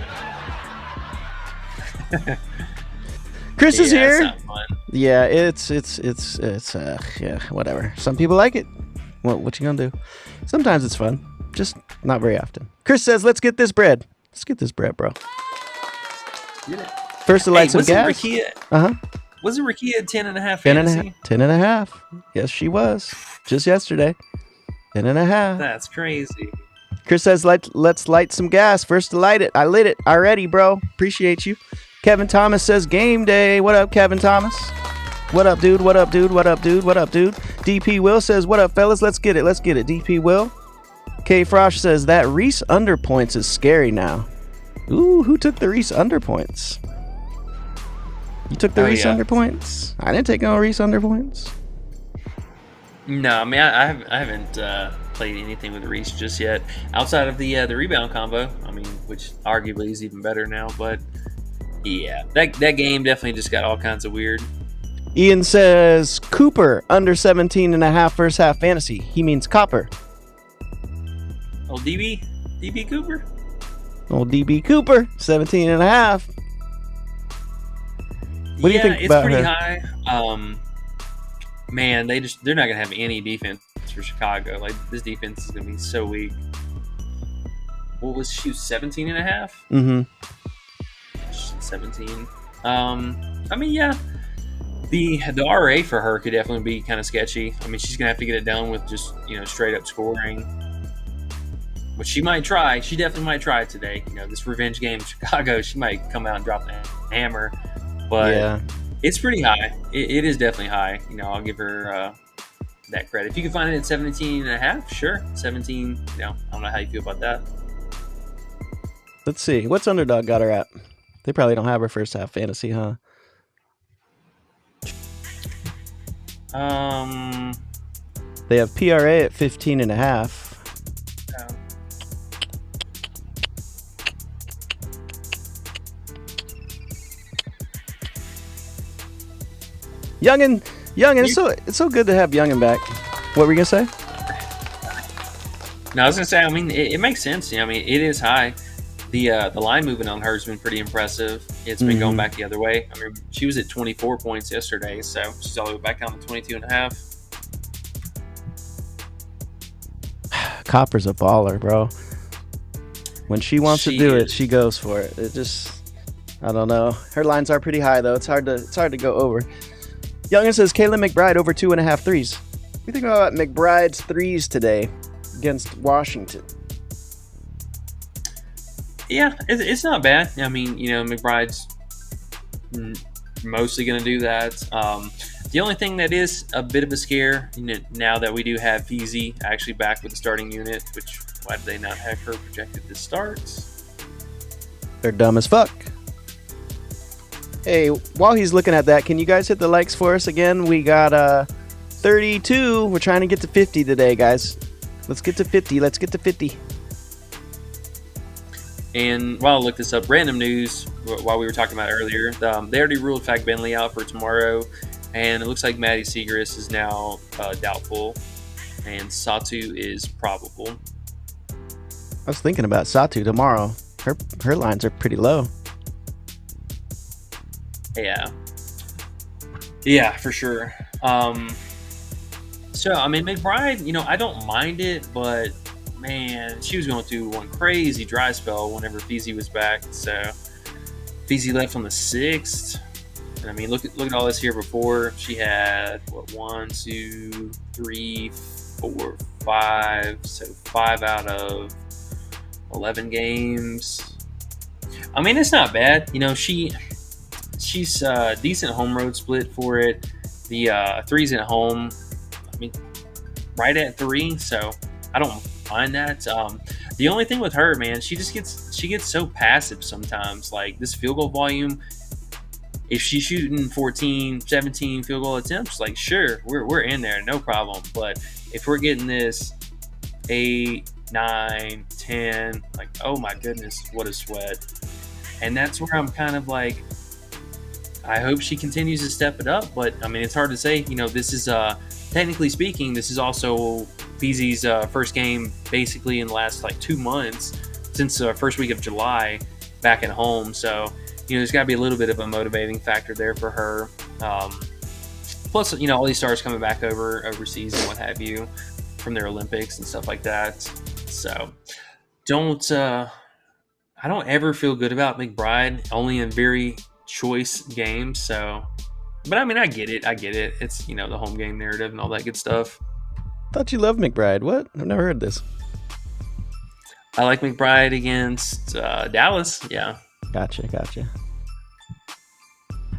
Chris is here. That's not fun. Yeah, it's yeah, whatever. Some people like it. What you gonna do? Sometimes it's fun, just not very often. Chris says, let's get this bread. Let's get this bread, bro. Get it. First to light some gas. Wasn't Rakia 10.5 fantasy? 10.5. Yes, she was. Just yesterday. 10.5. That's crazy. Chris says, let's light some gas. First to light it. I lit it already, bro. Appreciate you. Kevin Thomas says, game day. What up, Kevin Thomas? What up, dude? What up, dude? What up, dude? What up, dude? DP Will says, what up, fellas? Let's get it. Let's get it. DP Will. K Frosh says, that Reese under points is scary now. Ooh, who took the Reese under points? You took the Reese under points? I didn't take no Reese under points. No, I mean, I haven't played anything with Reese just yet. Outside of the rebound combo, I mean, which arguably is even better now. But yeah, that game definitely just got all kinds of weird. Ian says, Cooper under 17.5 first half fantasy. He means Copper. Oh, DB Cooper? Old DB Cooper, 17.5. What do you think about her? It's pretty high. Man, they're not gonna have any defense for Chicago. Like, this defense is gonna be so weak. What was she? 17.5? Mm-hmm. 17. I mean, yeah. The RA for her could definitely be kind of sketchy. I mean, she's gonna have to get it done with just, straight up scoring. Which she might try. She definitely might try it today. This revenge game in Chicago, she might come out and drop the hammer. But yeah, it's pretty high. It is definitely high. I'll give her that credit. If you can find it at 17.5, sure. 17, I don't know how you feel about that. Let's see. What's Underdog got her at? They probably don't have her first half fantasy, huh? They have PRA at 15.5. Youngin, it's so good to have Youngin back. What were you gonna say? No, I was gonna say, I mean, it makes sense. I mean, it is high. The line movement on her has been pretty impressive. It's been going back the other way. I mean, she was at 24 points yesterday, so she's all the way back down to 22.5. Copper's a baller, bro. When she wants to do it, she goes for it. It just, I don't know. Her lines are pretty high though. It's hard to go over. Youngin says Kayla McBride over 2.5 threes. What do you think about McBride's threes today against Washington? Yeah, it's not bad. I mean, McBride's mostly going to do that. The only thing that is a bit of a scare, now that we do have Feezy actually back with the starting unit, which, why did they not have her projected to start? They're dumb as fuck. Hey, while he's looking at that, can you guys hit the likes for us again? We got 32. We're trying to get to 50 today, guys. Let's get to 50. Let's get to 50. And while I look this up, random news, while we were talking about it earlier, they already ruled Fag Bentley out for tomorrow, and it looks like Maddie Segrist is now doubtful, and Satu is probable. I was thinking about Satu tomorrow. Her lines are pretty low. Yeah, for sure. So, I mean, McBride, I don't mind it, but, man, she was going through one crazy dry spell whenever Feezy was back. So, Feezy left on the 6th. And I mean, look at all this here before. She had, 1, 2, 3, 4, 5. So 5 out of 11 games. I mean, it's not bad. She's decent home road split for it. The 3's at home. I mean, right at 3. So I don't mind that. The only thing with her, man, she gets so passive sometimes. Like this field goal volume, if she's shooting 14, 17 field goal attempts, like sure, we're in there, no problem. But if we're getting this 8, 9, 10, like oh my goodness, what a sweat. And that's where I'm kind of like, I hope she continues to step it up. But I mean, it's hard to say. This is technically speaking, this is also Feezy's first game basically in the last like 2 months since the first week of July back at home. So, there's got to be a little bit of a motivating factor there for her. Plus, all these stars coming back overseas and what have you from their Olympics and stuff like that. So, I don't ever feel good about McBride, only in very choice games. So, but I mean, I get it. It's, the home game narrative and all that good stuff. Thought you loved McBride. What? I've never heard this. I like McBride against Dallas. Yeah. Gotcha.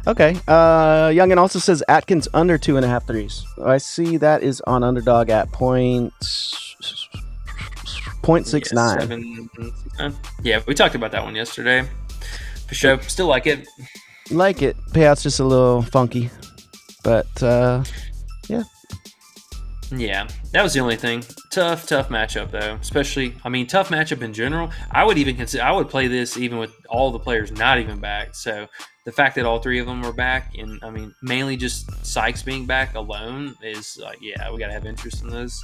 Okay. Youngin also says Atkins under 2.5 threes. I see that is on Underdog at 0.69. Yeah, we talked about that one yesterday. For sure. Still like it. Like it. Payout's just a little funky. But, yeah. Yeah, that was the only thing. Tough matchup though. Especially, I mean, tough matchup in general. I would play this even with all the players not even back. So the fact that all 3 of them were back, and I mean, mainly just Sykes being back alone is like, yeah, we gotta have interest in those.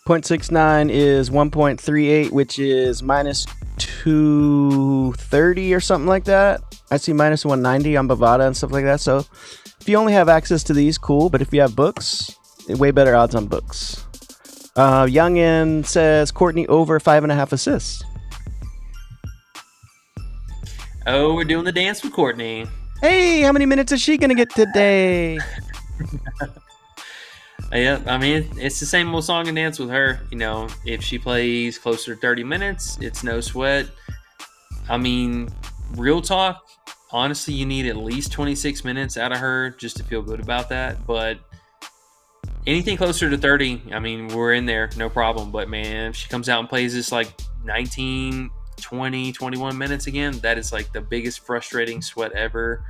0.69 is 1.38, which is minus 230 or something like that. I see minus 190 on Bovada and stuff like that. So if you only have access to these, cool. But if you have books, way better odds on books. Youngin says Courtney over 5.5 assists. Oh, we're doing the dance with Courtney. Hey, how many minutes is she going to get today? Yeah, I mean, it's the same old song and dance with her. If she plays closer to 30 minutes, it's no sweat. I mean, real talk, honestly, you need at least 26 minutes out of her just to feel good about that. But anything closer to 30, I mean, we're in there, no problem. But, man, if she comes out and plays this like 19, 20, 21 minutes again, that is like the biggest frustrating sweat ever.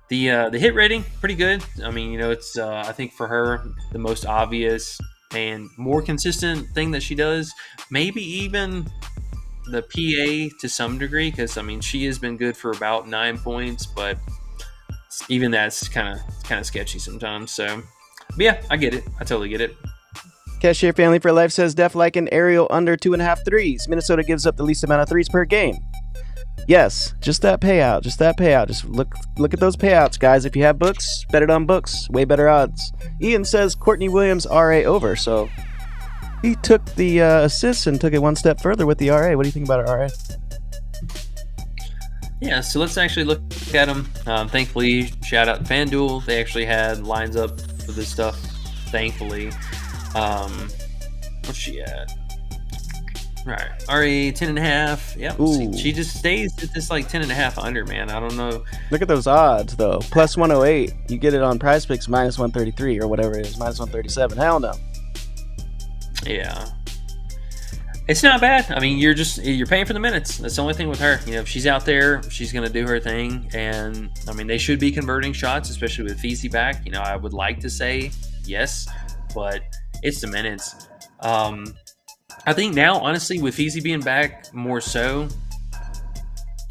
The hit rating, pretty good. I mean, it's, I think for her, the most obvious and more consistent thing that she does. Maybe even the PA to some degree, because, I mean, she has been good for about 9 points, but even that's kind of sketchy sometimes. So, but yeah, I get it. I totally get it. Cashier Family for Life says Def like an Ariel under 2.5 threes. Minnesota gives up the least amount of threes per game. Yes, just that payout. Just look at those payouts, guys. If you have books, bet it on books. Way better odds. Ian says Courtney Williams RA over. So he took the assists and took it one step further with the RA. What do you think about our RA? Yeah, so let's actually look at them. Thankfully, shout out to FanDuel. They actually had lines up for this stuff, thankfully. What's she at? All right, RA 10.5. Yep. See, she just stays at this like 10.5 under, man. I don't know. Look at those odds, though. Plus 108. You get it on PrizePicks minus 133 or whatever it is, minus 137. Hell no. Yeah. It's not bad. I mean, you're paying for the minutes. That's the only thing with her. If she's out there, she's going to do her thing. And, I mean, they should be converting shots, especially with Feezy back. I would like to say yes, but it's the minutes. I think now, honestly, with Feezy being back more so,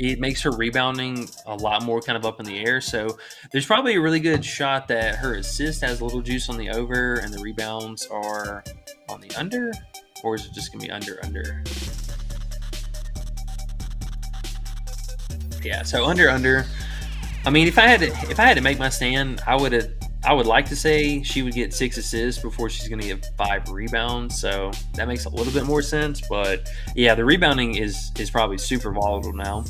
it makes her rebounding a lot more kind of up in the air. So there's probably a really good shot that her assist has a little juice on the over and the rebounds are on the under. Or is it just going to be under? Yeah, so under. I mean, if I had to make my stand, I would like to say she would get 6 assists before she's going to get 5 rebounds. So that makes a little bit more sense. But yeah, the rebounding is probably super volatile now.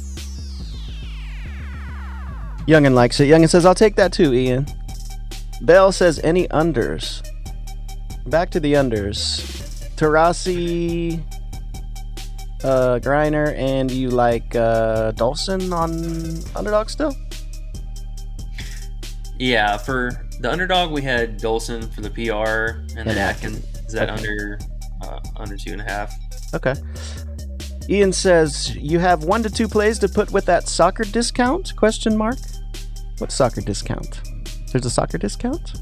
Youngin likes it. Youngin says, I'll take that too, Ian. Bell says, any unders? Back to the unders. Tarasi, Griner, and you like Dawson on Underdog still? Yeah, for the Underdog, we had Dolson for the PR, and then Atkins. Is that under 2.5? Okay. Ian says, you have 1 to 2 plays to put with that soccer discount? Question mark. What soccer discount? There's a soccer discount?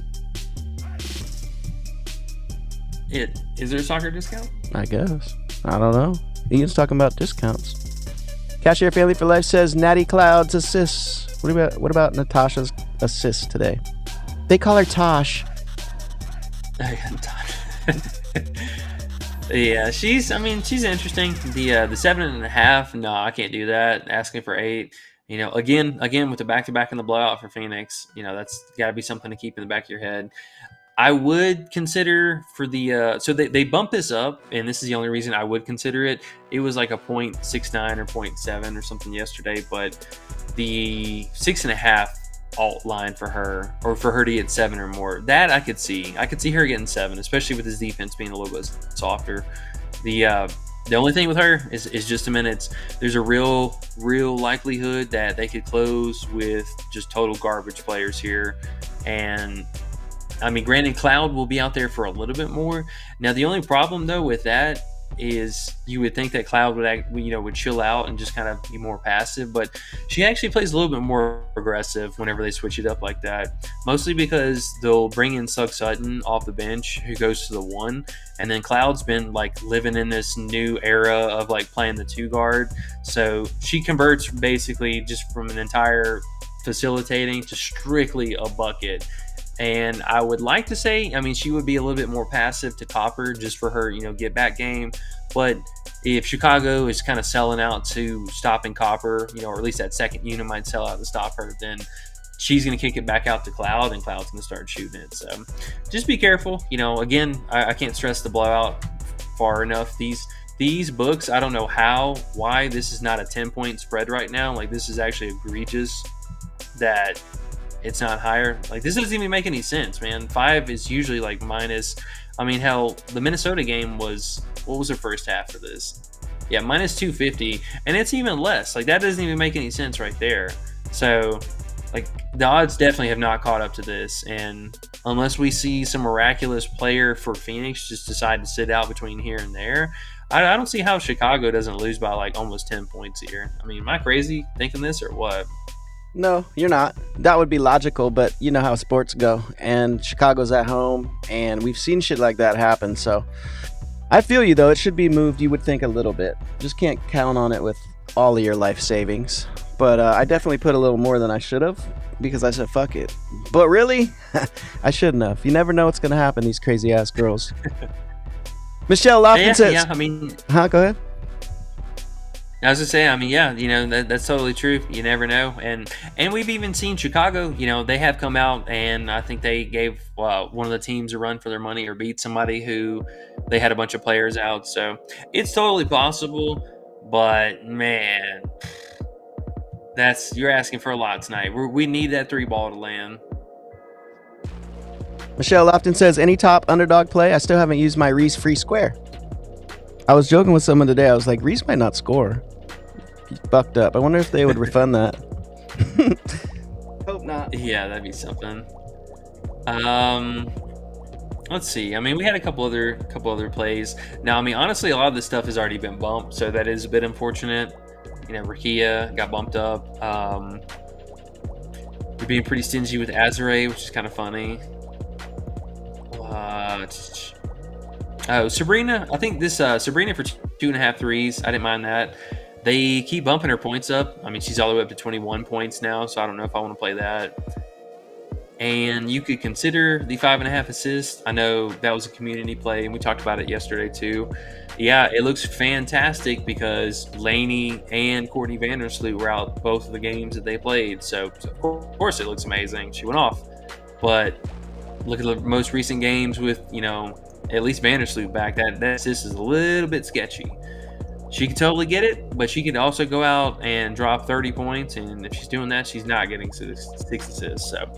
Is there a soccer discount? I guess. I don't know. Ian's talking about discounts. Cashier Family for Life says, Natty Cloud's assists. What about Natasha's assists today? They call her Tosh. Yeah, she's interesting. The 7.5, no, I can't do that. Asking for 8, again with the back-to-back and the blowout for Phoenix, that's got to be something to keep in the back of your head. I would consider for the so they bumped this up, and this is the only reason I would consider it. It was like a 0.69 or 0.7 or something yesterday, but the 6.5 alt line for her, or for her to get 7 or more, that I could see her getting 7, especially with his defense being a little bit softer. The only thing with her is just a minute. There's a real likelihood that they could close with just total garbage players here, and granted, Cloud will be out there for a little bit more. Now, the only problem though with that is you would think that Cloud would chill out and just kind of be more passive, but she actually plays a little bit more aggressive whenever they switch it up like that. Mostly because they'll bring in Sugg Sutton off the bench, who goes to the 1, and then Cloud's been like living in this new era of like playing the 2 guard. So she converts basically just from an entire facilitating to strictly a bucket. And I would like to say, she would be a little bit more passive to Copper just for her, get back game. But if Chicago is kind of selling out to stopping Copper, or at least that second unit might sell out to stop her, then she's going to kick it back out to Cloud, and Cloud's going to start shooting it. So just be careful. Again, I can't stress the blowout far enough. These books, I don't know why this is not a 10-point spread right now. Like, this is actually egregious that it's not higher. Like, this doesn't even make any sense, man. 5 is usually like minus. Hell, the Minnesota game was, what was the first half for this? Yeah, minus 250, and it's even less. Like, that doesn't even make any sense right there. So, like, the odds definitely have not caught up to this, and unless we see some miraculous player for Phoenix just decide to sit out between here and there, I don't see how Chicago doesn't lose by like almost 10 points here. Am I crazy thinking this or what? No, you're not. That would be logical, but you know how sports go. And Chicago's at home, and we've seen shit like that happen. So I feel you, though. It should be moved, you would think, a little bit. Just can't count on it with all of your life savings. But I definitely put a little more than I should have because I said, fuck it. But really, I shouldn't have. You never know what's going to happen, these crazy-ass girls. Michelle Lofton says... Yeah, go ahead. I was gonna say, that's totally true. You never know, and we've even seen Chicago. They have come out, and I think they gave one of the teams a run for their money, or beat somebody who they had a bunch of players out. So it's totally possible, but man, you're asking for a lot tonight. We need that 3 ball to land. Michelle Lofton says, any top Underdog play? I still haven't used my Reese free square. I was joking with someone today. I was like, Reese might not score. He's fucked up. I wonder if they would refund that. Hope not. Yeah, that'd be something. Let's see. We had a couple other plays. Now, honestly, a lot of this stuff has already been bumped, so that is a bit unfortunate. Rakia got bumped up. We're being pretty stingy with Azare, which is kind of funny. Sabrina. I think this Sabrina for 2.5 threes. I didn't mind that. They keep bumping her points up. She's all the way up to 21 points now, so I don't know if I want to play that. And you could consider the 5.5 assists. I know that was a community play, and we talked about it yesterday too. Yeah, it looks fantastic because Laney and Courtney Vandersloot were out both of the games that they played. So of course it looks amazing. She went off. But look at the most recent games with, at least Vandersloot back. That assist is a little bit sketchy. she could totally get it, but she could also go out and drop 30 points. And if she's doing that, she's not getting 6 assists. So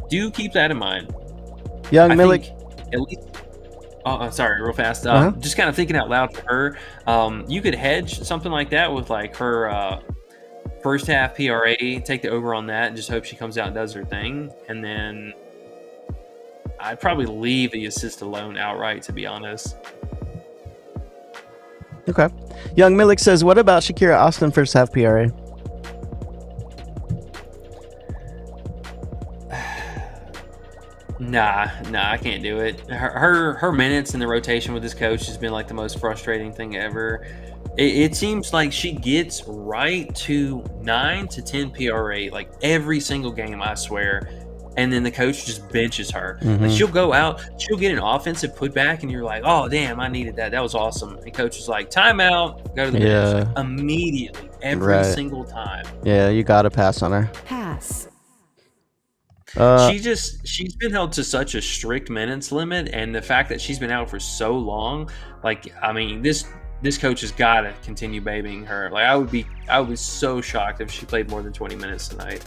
do keep that in mind. Young I Milik. think at least. Oh, sorry, real fast. Uh-huh. Just kind of thinking out loud for her. You could hedge something like that with like her first half PRA, take the over on that, and just hope she comes out and does her thing. And then I'd probably leave the assist alone outright, to be honest. Okay. Young Milik says, what about Shakira Austin first half PRA? Nah, I can't do it. Her minutes in the rotation with this coach has been like the most frustrating thing ever. It seems like she gets right to 9 to 10 PRA like every single game, I swear. And then the coach just benches her. Like she'll go out, she'll get an offensive putback, and you're like, oh damn, I needed that. That was awesome. And coach is like, timeout, go to the bench. Like, immediately, every single time. Yeah, you gotta pass on her. Pass. She's been held to such a strict minutes limit, and the fact that she's been out for so long, like, I mean, this coach has got to continue babying her. Like, I would be so shocked if she played more than 20 minutes tonight.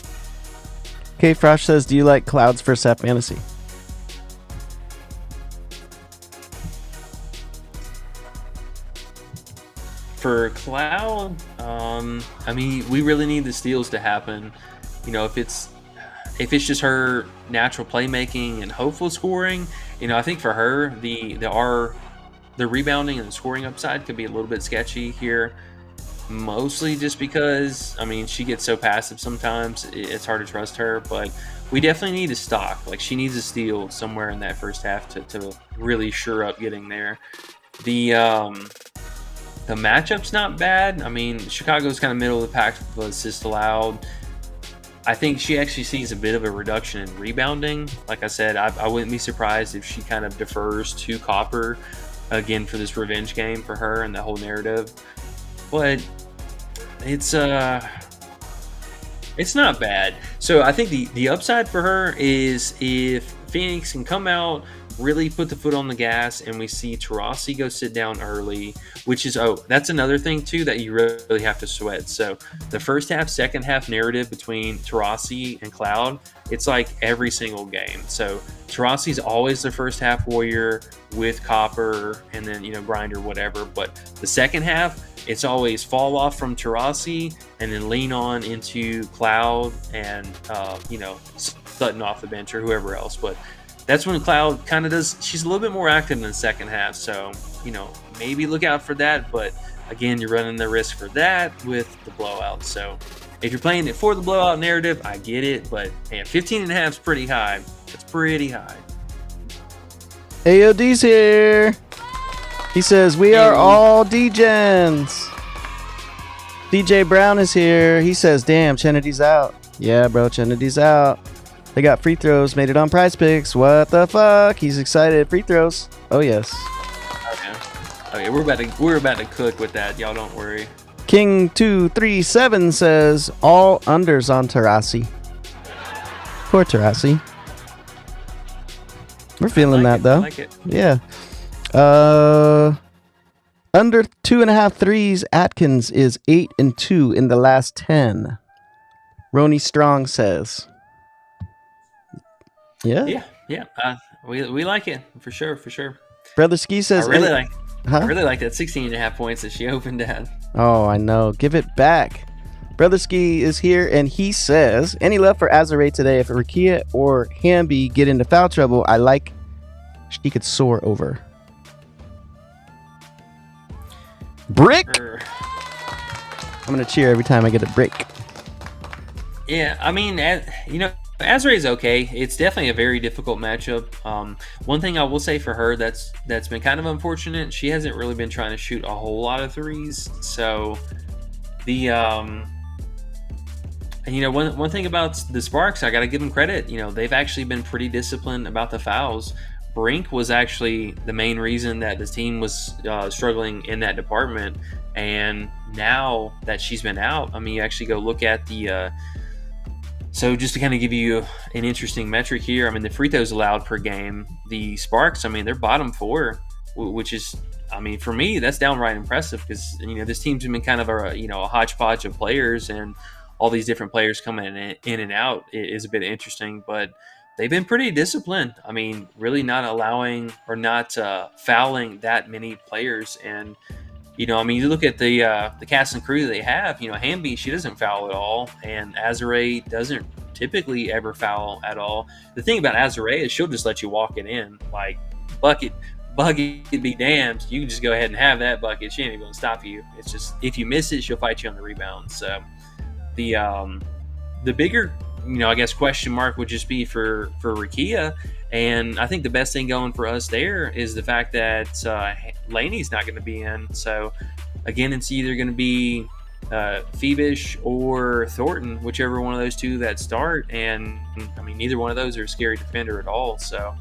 K Frosh says, do you like Cloud's first half fantasy? For Cloud, I mean, we really need the steals to happen. You know, if it's just her natural playmaking and hopeful scoring, you know, I think for her the rebounding and the scoring upside could be a little bit sketchy here. Mostly just because, I mean, she gets so passive sometimes, it's hard to trust her. But we definitely need a stock. Like, she needs a steal somewhere in that first half to really sure up getting there. The matchup's not bad. I mean, Chicago's kind of middle of the pack for assists allowed. I think she actually sees a bit of a reduction in rebounding. Like I said, I wouldn't be surprised if she kind of defers to Copper again for this revenge game for her and the whole narrative. But it's not bad. So I think the upside for her is if Phoenix can come out, really put the foot on the gas, and we see Taurasi go sit down early, which is, that's another thing too that you really have to sweat. So the first half, second half narrative between Taurasi and Cloud, it's like every single game. So Taurasi's always the first half warrior with Copper and then, you know, Grinder, whatever. But the second half, it's always fall off from Taurasi and then lean on into Cloud and, you know, Sutton off the bench or whoever else. But that's when Cloud kind of does, she's a little bit more active in the second half. So, you know, maybe look out for that. But again, you're running the risk for that with the blowout. So if you're playing it for the blowout narrative, I get it. But man, 15.5 is pretty high. It's pretty high. AOD's here. He says, we are all D-Gens. DJ Brown is here. He says, damn, Kennedy's out. Yeah, bro, Kennedy's out. They got free throws, made it on PrizePicks. What the fuck? He's excited. Free throws. Oh, yes. Okay, we're about to cook with that. Y'all don't worry. King237 says, all unders on Taurasi. Poor Taurasi. We're feeling that, though. I like it. Yeah. Under 2.5 threes, Atkins is 8-2 in the last 10. Roni Strong says. Yeah. We like it for sure. Brother Ski says. I really like that 16.5 points that she opened at. Oh, I know. Give it back. Brother Ski is here, and he says, any love for Azare today? If Rakia or Hamby get into foul trouble, I like she could soar over. Brick! I'm going to cheer every time I get a brick. Yeah, I mean, you know, Azare is okay. It's definitely a very difficult matchup. One thing I will say for her that's been kind of unfortunate, she hasn't really been trying to shoot a whole lot of threes. So the and you know, one thing about the Sparks, I got to give them credit. You know, they've actually been pretty disciplined about the fouls. Brink was actually the main reason that the team was struggling in that department. And now that she's been out, I mean, you actually go look at the so just to kind of give you an interesting metric here, I mean, the free throws allowed per game, the Sparks, I mean, they're bottom 4, which is I mean, for me, that's downright impressive because this team's been kind of a hodgepodge of players, and all these different players coming in and out is a bit interesting. But they've been pretty disciplined. I mean, really not allowing or not fouling that many players. And I mean, you look at the cast and crew that they have. Hamby, she doesn't foul at all, and Azare doesn't typically ever foul at all. The thing about Azare is she'll just let you walk it in, like bucket be damned. You can just go ahead and have that bucket. She ain't even gonna stop you. It's just if you miss it, she'll fight you on the rebound. So the bigger I guess question mark would just be for Rakia, and I think the best thing going for us there is the fact that Laney's not going to be in. So again, it's either going to be Phoebish or Thornton, whichever one of those two that start, and I mean neither one of those are a scary defender at all. So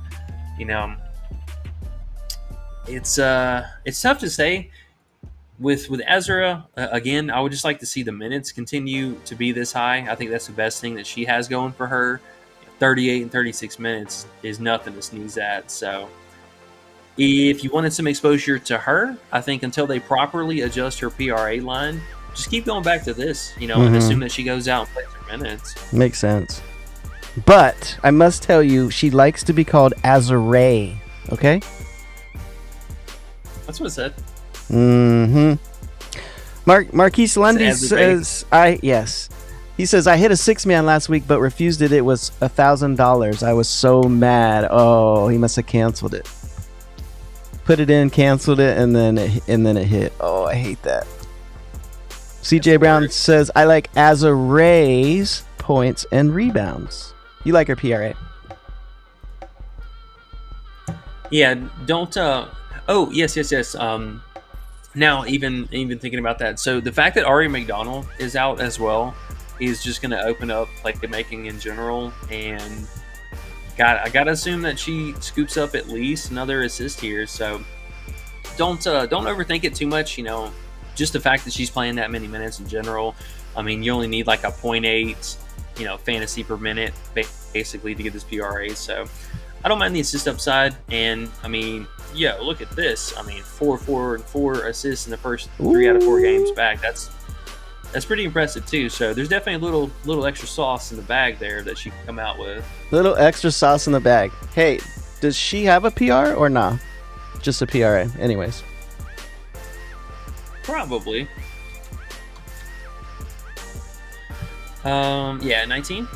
it's tough to say. With Ezra, again, I would just like to see the minutes continue to be this high. I think that's the best thing that she has going for her. 38 and 36 minutes is nothing to sneeze at. So if you wanted some exposure to her, I think until they properly adjust her PRA line, just keep going back to this, and assume that she goes out and plays her minutes. Makes sense. But I must tell you, she likes to be called Azare, okay? That's what it said. Marquise Lundy says, he says, I hit a 6-man last week, but refused it. It was $1,000. I was so mad. Oh, he must have canceled it. Put it in, canceled it, and then it hit. Oh, I hate that. CJ Brown says, I like Azare's points and rebounds. You like her PRA? Yeah, don't. Oh, yes. Now, even thinking about that, so the fact that Ari McDonald is out as well is just going to open up playmaking in general, and I gotta assume that she scoops up at least another assist here. So don't overthink it too much. Just the fact that she's playing that many minutes in general. I mean, you only need like a 0.8, fantasy per minute basically to get this PRA. So I don't mind the assist upside, and I mean. Yeah, look at this. I mean, 4 assists in the first 3 out of 4 games back. That's pretty impressive too. So there's definitely a little extra sauce in the bag there that she can come out with. Little extra sauce in the bag. Hey, does she have a PR or nah? Just a PRA, anyways. Probably. Yeah, 19.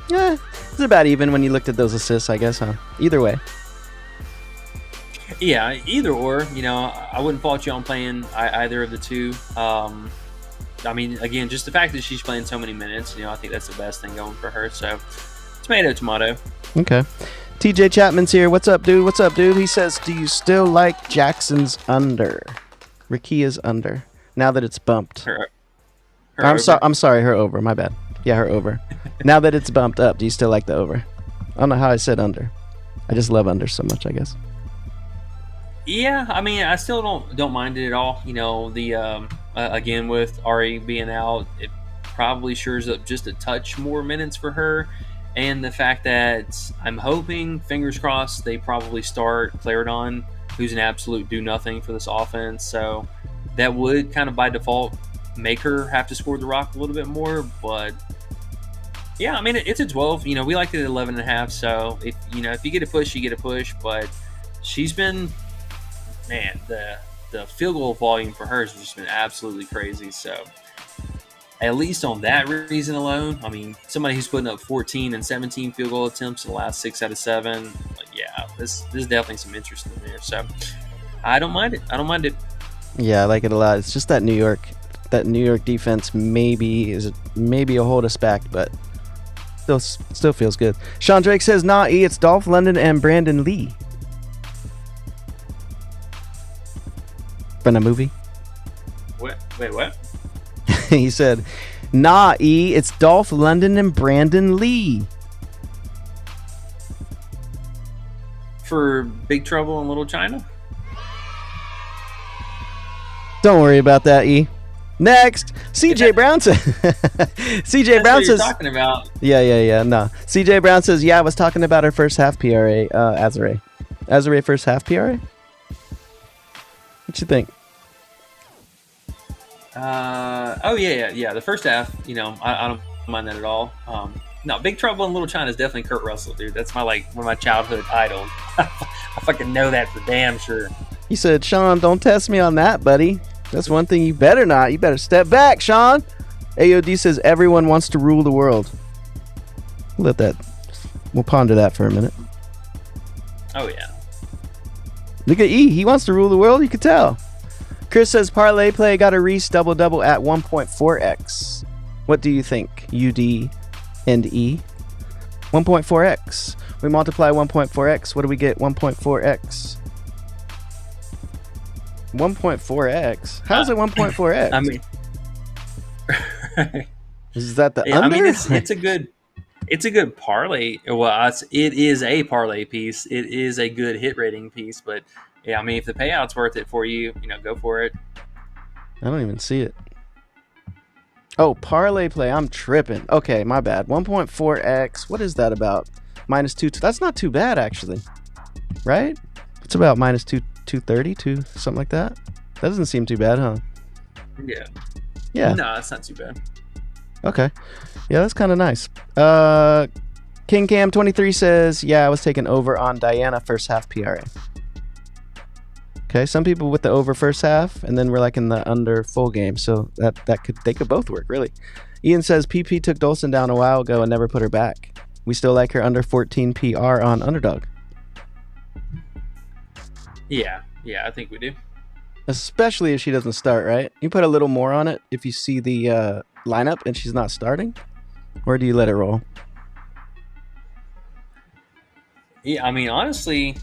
Yeah, it's about even when you looked at those assists, I guess, huh? Either way. Yeah, either or. I wouldn't fault you on playing either of the two. I mean, again, just the fact that she's playing so many minutes, I think that's the best thing going for her. So, tomato. Okay. TJ Chapman's here. What's up, dude? He says, do you still like Jackson's under? Rakia's under. Now that it's bumped. Her I'm sorry, her over. My bad. Yeah, her over. Now that it's bumped up, do you still like the over? I don't know how I said under. I just love under so much, I guess. Yeah, I mean, I still don't mind it at all. Again, with Ari being out, it probably shores up just a touch more minutes for her. And the fact that I'm hoping, fingers crossed, they probably start Claridon, who's an absolute do-nothing for this offense. So that would kind of by default make her have to score the rock a little bit more. But yeah, I mean, it's a 12. We liked it at 11.5. So if you get a push, you get a push. But she's been, man, the field goal volume for her has just been absolutely crazy. So at least on that reason alone, I mean, somebody who's putting up 14 and 17 field goal attempts in the last 6 out of 7, yeah, this is definitely some interest in there. So I don't mind it. Yeah, I like it a lot. It's just that New York defense maybe a hold us back, but still feels good. Sean Drake says, nah, E, it's Dolph London and Brandon Lee. From a movie? Wait, what? He said, nah, E, it's Dolph London and Brandon Lee. For Big Trouble in Little China? Don't worry about that, E. Next, CJ Brown says. CJ Brown says. Talking about? Yeah. No, CJ Brown says, yeah, I was talking about her first half PRA, Azare. Azare first half PRA? What you think? Yeah. The first half, I don't mind that at all. No, Big Trouble in Little China is definitely Kurt Russell, dude. That's my one of my childhood idols. I fucking know that for damn sure. He said, Sean, don't test me on that, buddy. That's one thing you better not. You better step back, Sean. AOD says everyone wants to rule the world. We'll ponder that for a minute. Oh, yeah. Look at E. He wants to rule the world. You could tell. Chris says parlay play got a Reese double-double at 1.4x. What do you think, UD and E? 1.4x. We multiply 1.4x. What do we get? 1.4x. 1.4x? How's it 1.4x? I mean, is that the under? I mean, it's a good parlay. Well, it is a parlay piece. It is a good hit rating piece. But yeah, I mean, if the payout's worth it for you, go for it. I don't even see it. Oh, parlay play. I'm tripping. Okay, my bad. 1.4x. What is that about? -2. That's not too bad, actually. Right? It's about -230, something like that. That doesn't seem too bad, huh? Yeah. No, that's not too bad. Okay. Yeah, that's kind of nice. King Cam 23 says, yeah, I was taking over on Diana first half PRA. Okay, some people with the over first half, and then we're like in the under full game, so they could both work, really. Ian says PP took Dolson down a while ago and never put her back. We still like her under 14 PR on Underdog. Yeah, I think we do. Especially if she doesn't start, right? You put a little more on it if you see the lineup and she's not starting? Or do you let it roll? Yeah, I mean, honestly,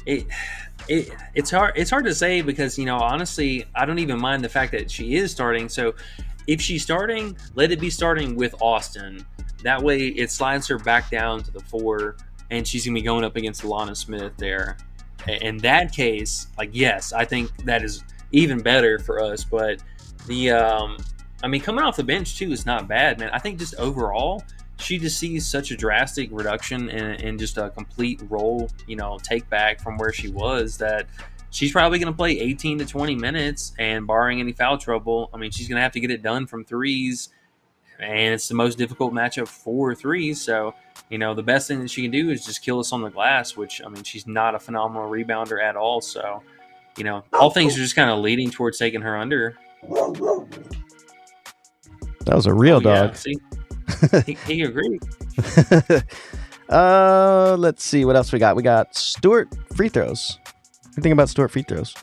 it's hard to say because, honestly, I don't even mind the fact that she is starting. So if she's starting, let it be starting with Austin. That way it slides her back down to the 4, and she's going to be going up against Alana Smith there. In that case, yes, I think that is even better for us. But coming off the bench too is not bad, man. I think just overall, she just sees such a drastic reduction in just a complete role, take back from where she was, that she's probably going to play 18 to 20 minutes, and barring any foul trouble, I mean, she's going to have to get it done from threes, and it's the most difficult matchup for threes. So, the best thing that she can do is just kill us on the glass, which, I mean, she's not a phenomenal rebounder at all. So, all things are just kind of leading towards taking her under. That was a real dog. Yeah, see? He agreed. Let's see what else we got. We got Stewart free throws. What do you think about Stewart free throws?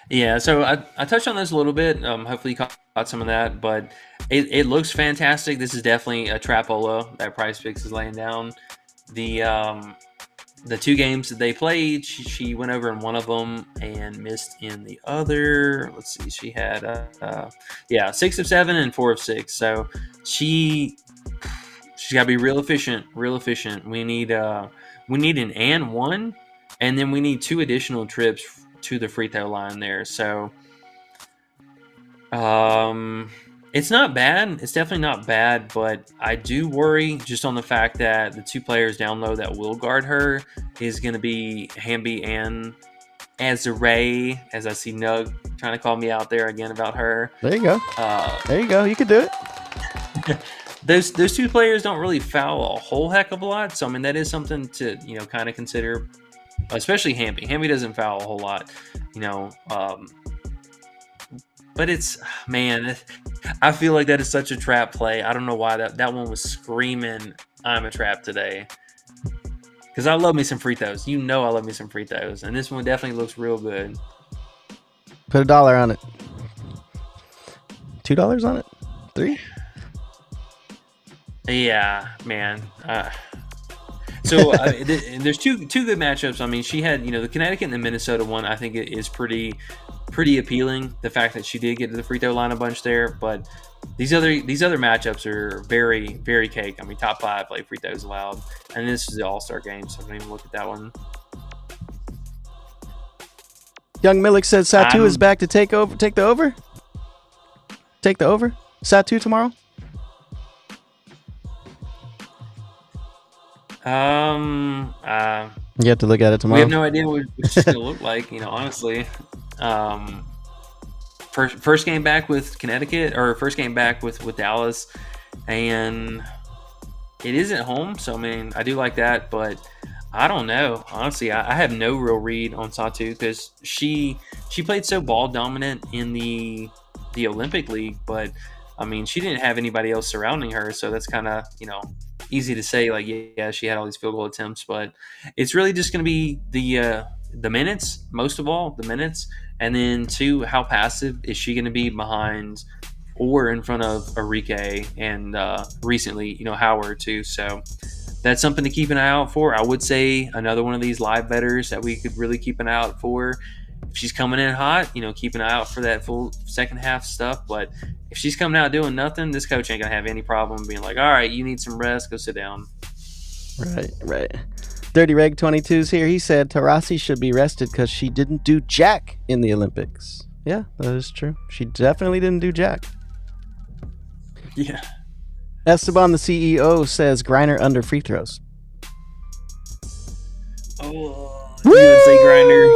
Yeah, so I touched on this a little bit. Hopefully you caught some of that, but it looks fantastic. This is definitely a trapola that PrizePicks is laying down. The 2 games that they played, she went over in one of them and missed in the other. Let's see, she had 6 of 7 and 4 of 6. So she's got to be real efficient. We need an and 1, and then we need 2 additional trips to the free throw line there. So it's not bad. It's definitely not bad, but I do worry just on the fact that the 2 players down low that will guard her is going to be Hamby and Azare, as I see Nug trying to call me out there again about her. There you go. You could do it. Those 2 players don't really foul a whole heck of a lot. So, I mean, that is something to, kind of consider, especially Hamby. Hamby doesn't foul a whole lot, but it's, man, I feel like that is such a trap play. I don't know why that one was screaming, I'm a trap today. Because I love me some free throws. I love me some free throws. And this one definitely looks real good. Put $1 on it. $2 on it? 3? Yeah, man. So there's two good matchups. I mean, she had, the Connecticut and the Minnesota one, I think it is pretty appealing, the fact that she did get to the free throw line a bunch there. But these other matchups are very, very cake. I mean, top 5 like free throws allowed, and this is the All-Star game, so I don't even look at that one. Young Milik says Satu is back to take the over. Take the over. Satu tomorrow. You have to look at it tomorrow. We have no idea what she's gonna look like. Honestly. First game back with Connecticut, or first game back with Dallas, and it is at home. So I mean, I do like that, but I don't know. Honestly, I have no real read on Satu because she played so ball dominant in the Olympic League, but I mean, she didn't have anybody else surrounding her, so that's kind of easy to say. Like, yeah, she had all these field goal attempts, but it's really just going to be the minutes, most of all, the minutes, and then two, how passive is she going to be behind or in front of Arike and recently, Howard too. So that's something to keep an eye out for. I would say another one of these live bettors that we could really keep an eye out for. If she's coming in hot, keep an eye out for that full second half stuff. But if she's coming out doing nothing, this coach ain't going to have any problem being like, all right, you need some rest, go sit down. Right. Dirty Reg 22's here. He said Taurasi should be rested because she didn't do jack in the Olympics. Yeah, that is true. She definitely didn't do jack. Yeah. Esteban, the CEO, says Griner under free throws. Oh, you would say Griner.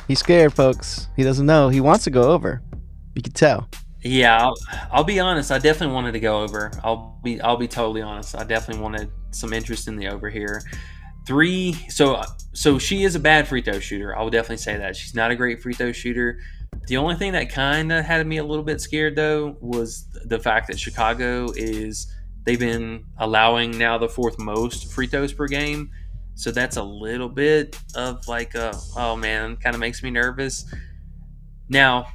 He's scared, folks. He doesn't know. He wants to go over. You can tell. Yeah, I'll be honest. I definitely wanted to go over. I'll be totally honest. I definitely wanted some interest in the over here. 3. So she is a bad free throw shooter. I will definitely say that she's not a great free throw shooter. The only thing that kind of had me a little bit scared though was the fact that Chicago they've been allowing now the 4th most free throws per game. So that's a little bit of like oh man, kind of makes me nervous. Now,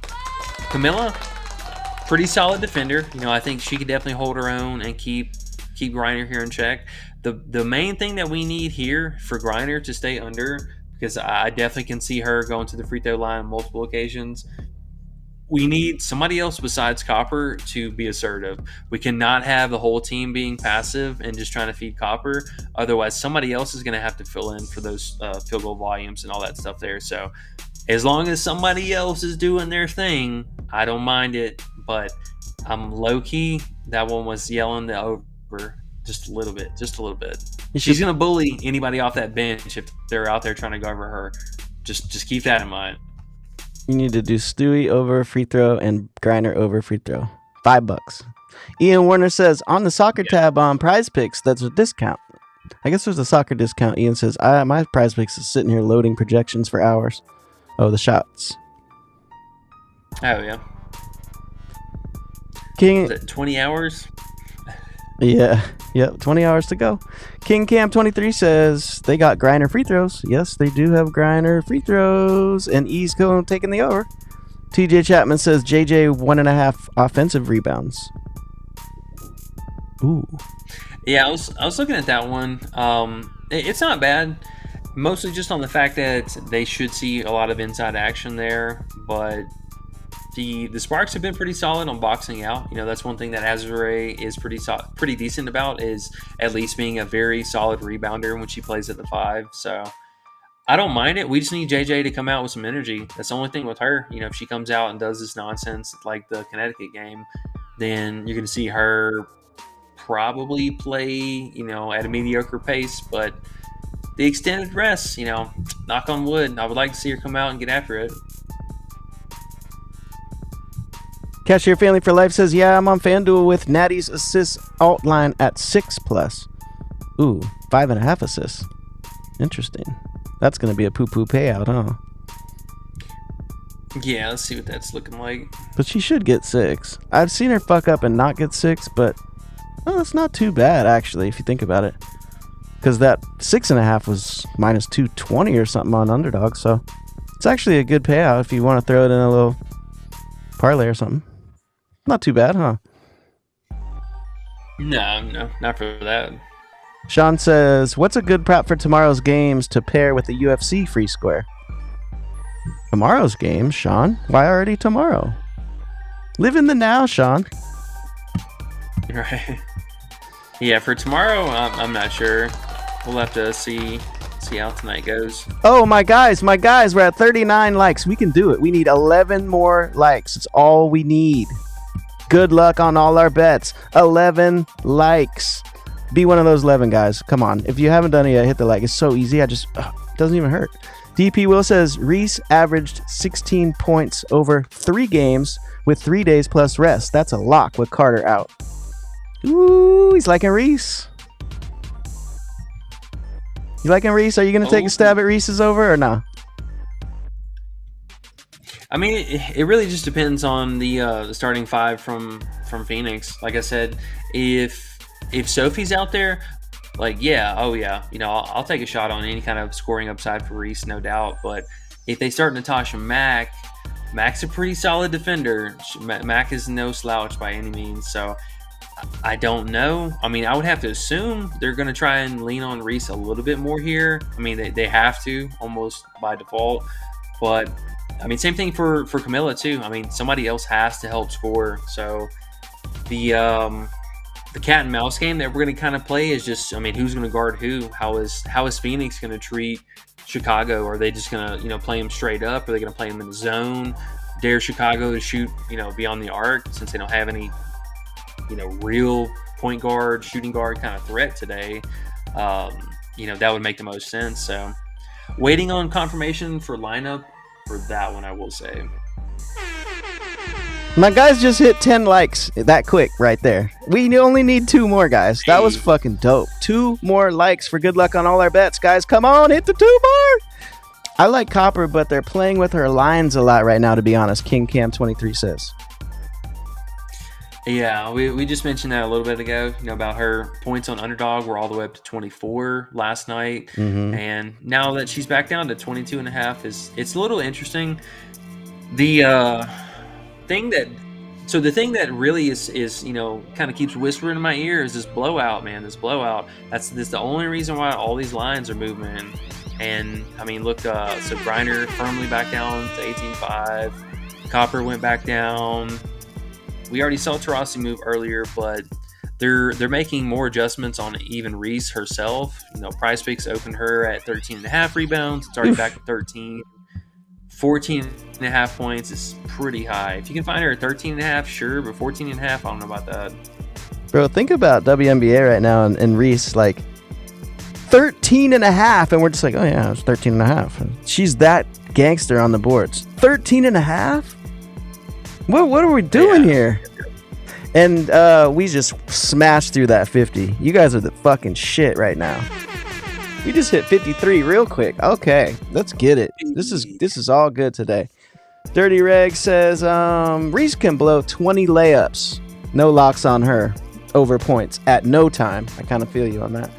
Camilla, pretty solid defender. I think she could definitely hold her own and keep Griner here in check. The main thing that we need here for Griner to stay under, because I definitely can see her going to the free throw line on multiple occasions, we need somebody else besides Copper to be assertive. We cannot have the whole team being passive and just trying to feed Copper. Otherwise, somebody else is going to have to fill in for those field goal volumes and all that stuff there. So as long as somebody else is doing their thing, I don't mind it. But I'm low-key. That one was yelling the over just a little bit. She's going to bully anybody off that bench if they're out there trying to go over her. Just keep that in mind. You need to do Stewie over free throw and Griner over free throw. $5. Ian Warner says, on the soccer tab on PrizePicks, that's a discount. I guess there's a soccer discount. Ian says, my PrizePicks is sitting here loading projections for hours. Oh, the shots. Oh, yeah. King. Was it 20 hours? Yeah. Yep, 20 hours to go. King Cam 23 says they got Griner free throws. Yes, they do have Griner free throws, and E's going taking the over. TJ Chapman says JJ 1.5 offensive rebounds. Ooh. Yeah, I was looking at that one. It's not bad, mostly just on the fact that they should see a lot of inside action there, but the Sparks have been pretty solid on boxing out. That's one thing that Azure is pretty decent about, is at least being a very solid rebounder when she plays at the 5. So I don't mind it. We just need JJ to come out with some energy. That's the only thing with her. If she comes out and does this nonsense like the Connecticut game, then you're going to see her probably play, at a mediocre pace. But the extended rest, knock on wood, I would like to see her come out and get after it. Cashier Family for Life says, yeah, I'm on FanDuel with Natty's assists alt line at 6+. Ooh, 5.5 assists. Interesting. That's going to be a poo-poo payout, huh? Yeah, let's see what that's looking like. But she should get 6. I've seen her fuck up and not get 6, but it's not too bad, actually, if you think about it. Because that 6.5 was minus 220 or something on Underdog, so it's actually a good payout if you want to throw it in a little parlay or something. Not too bad, huh? No, not for that. Sean says, what's a good prop for tomorrow's games to pair with the UFC free square? Tomorrow's games, Sean? Why already tomorrow? Live in the now, Sean. Right. Yeah, for tomorrow, I'm not sure. We'll have to see how tonight goes. Oh, my guys, we're at 39 likes. We can do it. We need 11 more likes. It's all we need. Good luck on all our bets. 11 likes. Be one of those 11 guys. Come on. If you haven't done it yet, hit the like. It's so easy. It doesn't even hurt. DP Will says Reese averaged 16 points over 3 games with 3 days plus rest. That's a lock with Carter out. Ooh, he's liking Reese. You liking Reese? Are you going to take a stab at Reese's over or no? I mean, it really just depends on the starting 5 from Phoenix. Like I said, if Sophie's out there, like, I'll take a shot on any kind of scoring upside for Reese, no doubt. But if they start Natasha Mack, Mack's a pretty solid defender. Mack is no slouch by any means. So I don't know. I mean, I would have to assume they're going to try and lean on Reese a little bit more here. I mean, they have to almost by default. But I mean, same thing for Camilla too. I mean, somebody else has to help score. So the cat and mouse game that we're going to kind of play is just, I mean, who's going to guard who? How is Phoenix going to treat Chicago? Are they just going to, play them straight up? Are they going to play them in the zone? Dare Chicago to shoot, beyond the arc since they don't have any, real point guard, shooting guard kind of threat today? That would make the most sense. So waiting on confirmation for lineup for that one, I will say. My guys just hit 10 likes that quick right there. We only need 2 more, guys. That was fucking dope. 2 more likes for good luck on all our bets, guys. Come on, hit the 2 more. I like Copper, but they're playing with her lines a lot right now, to be honest. King Cam 23 says. Yeah, we just mentioned that a little bit ago, about her points on Underdog were all the way up to 24 last night. Mm-hmm. And now that she's back down to 22.5, it's a little interesting. The thing that really is kind of keeps whispering in my ear is this blowout, man. This blowout. That's the only reason why all these lines are moving. And I mean, look, so Griner firmly back down to 18.5. Copper went back down. We already saw Taurasi move earlier, but they're making more adjustments on even Reese herself. PrizePicks opened her at 13.5 rebounds. It's already back to 13. 14.5 points is pretty high. If you can find her at 13.5, sure, but 14.5, I don't know about that. Bro, think about WNBA right now and Reese, like 13.5, and we're just like, oh yeah, it's 13.5. She's that gangster on the boards. 13.5? What are we doing here? And we just smashed through that 50. You guys are the fucking shit right now. We just hit 53 real quick. Okay, let's get it. This is all good today. Dirty Reg says Reese can blow 20 layups. No locks on her. Over points at no time. I kind of feel you on that.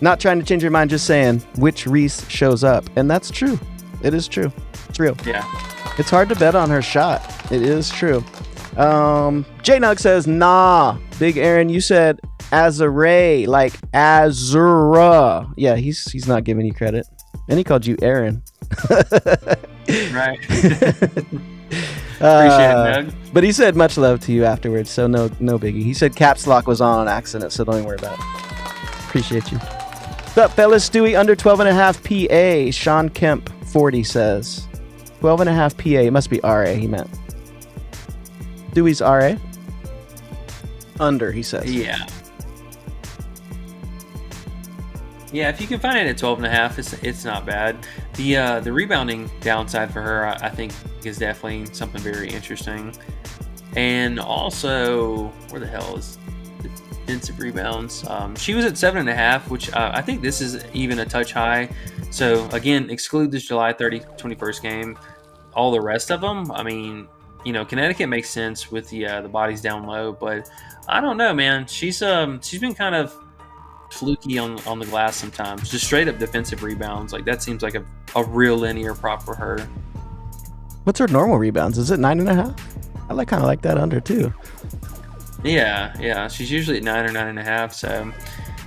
Not trying to change your mind, just saying which Reese shows up. And that's true. It is true. It's real. Yeah. It's hard to bet on her shot. It is true. J-Nug says, nah. Big Aaron, you said Azure, like Azura. Yeah, he's not giving you credit. And he called you Aaron. Right. Appreciate it, Nug. But he said much love to you afterwards, so no biggie. He said caps lock was on accident, so don't even worry about it. Appreciate you. What's up, fellas? Stewie under 12.5 PA. Sean Kemp 40 says 12.5 PA. It must be RA, he meant. Dewey's RA? Under, he says. Yeah. Yeah, if you can find it at 12.5, it's not bad. The rebounding downside for her, I think, is definitely something very interesting. And also, where the hell is defensive rebounds? She was at 7.5, which I think this is even a touch high. So again, exclude this July 21st game. All the rest of them, I mean, Connecticut makes sense with the bodies down low, but I don't know, man. She's been kind of fluky on the glass sometimes. Just straight up defensive rebounds, like that seems like a real linear prop for her. What's her normal rebounds? Is it 9.5? I kind of like that under too. Yeah. She's usually at 9 or 9.5. So,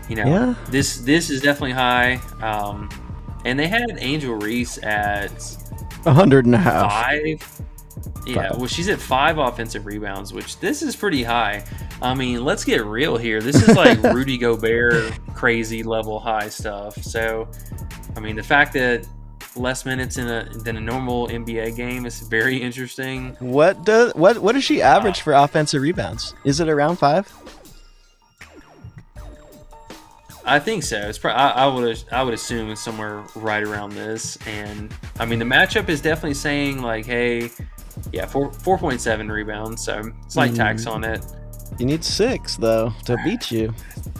yeah. This is definitely high. And they had Angel Reese at 100.5. 5. Yeah, well, she's at 5 offensive rebounds, which this is pretty high. I mean, let's get real here. This is like Rudy Gobert crazy level high stuff. So, I mean, the fact that less minutes than a normal NBA game. It's very interesting. What does she average for offensive rebounds? Is it around 5? I think so. It's I would assume it's somewhere right around this. And I mean, the matchup is definitely saying like, hey, yeah, 4.7 rebounds. So slight tax on it. You need 6 though to beat you.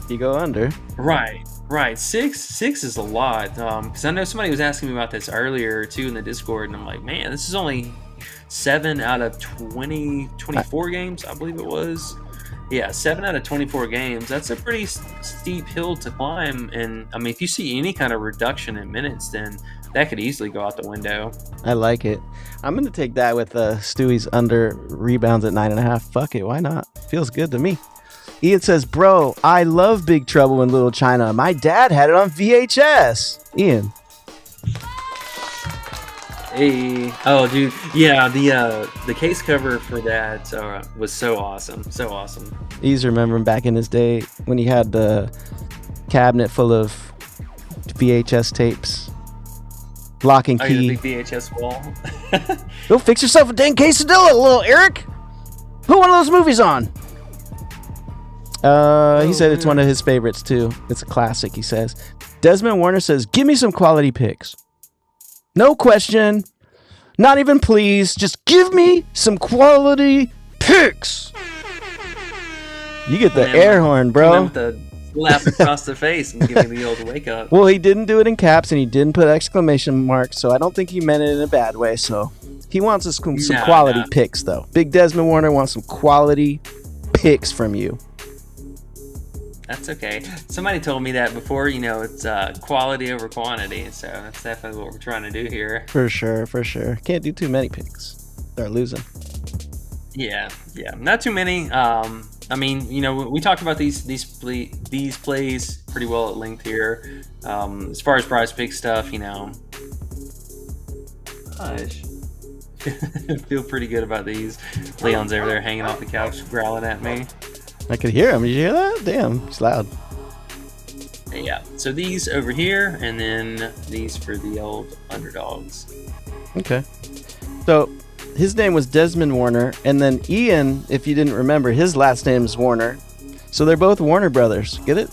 You go under. Right. 6 is a lot. Because I know somebody was asking me about this earlier too in the Discord, and I'm like, man, this is only 7 out of 24 games, I believe it was. Yeah, 7 out of 24 games. That's a pretty steep hill to climb. And I mean, if you see any kind of reduction in minutes, then that could easily go out the window. I like it. I'm gonna take that with Stewie's under rebounds at 9.5. Fuck it, why not? Feels good to me. Ian says, bro, I love Big Trouble in Little China. My dad had it on VHS. Ian. Hey, oh dude, yeah, the case cover for that was so awesome. He's remembering back in his day when he had the cabinet full of VHS tapes. Lock and key. The big VHS wall. Go fix yourself a dang quesadilla, little Eric. Put one of those movies on. He said it's one of his favorites too. It's a classic, he says. Desmond Warner says, give me some quality picks. No question. Not even please. Just give me some quality picks. You get the air horn, bro. With the slap across the face and give me the old wake up. Well, he didn't do it in caps and he didn't put exclamation marks, so I don't think he meant it in a bad way. So he wants us some quality picks, though. Big Desmond Warner wants some quality picks from you. That's okay. Somebody told me that before. It's quality over quantity, so that's definitely what we're trying to do here. For sure. Can't do too many picks. They're losing. Yeah, not too many. I mean, we talked about these plays pretty well at length here. As far as PrizePicks stuff, hush. Feel pretty good about these. Leon's over there hanging off the couch, growling at me. I could hear him. Did you hear that? Damn, it's loud. Yeah, so these over here, and then these for the old underdogs. Okay. So his name was Desmond Warner, and then Ian, if you didn't remember, his last name is Warner. So they're both Warner brothers. Get it?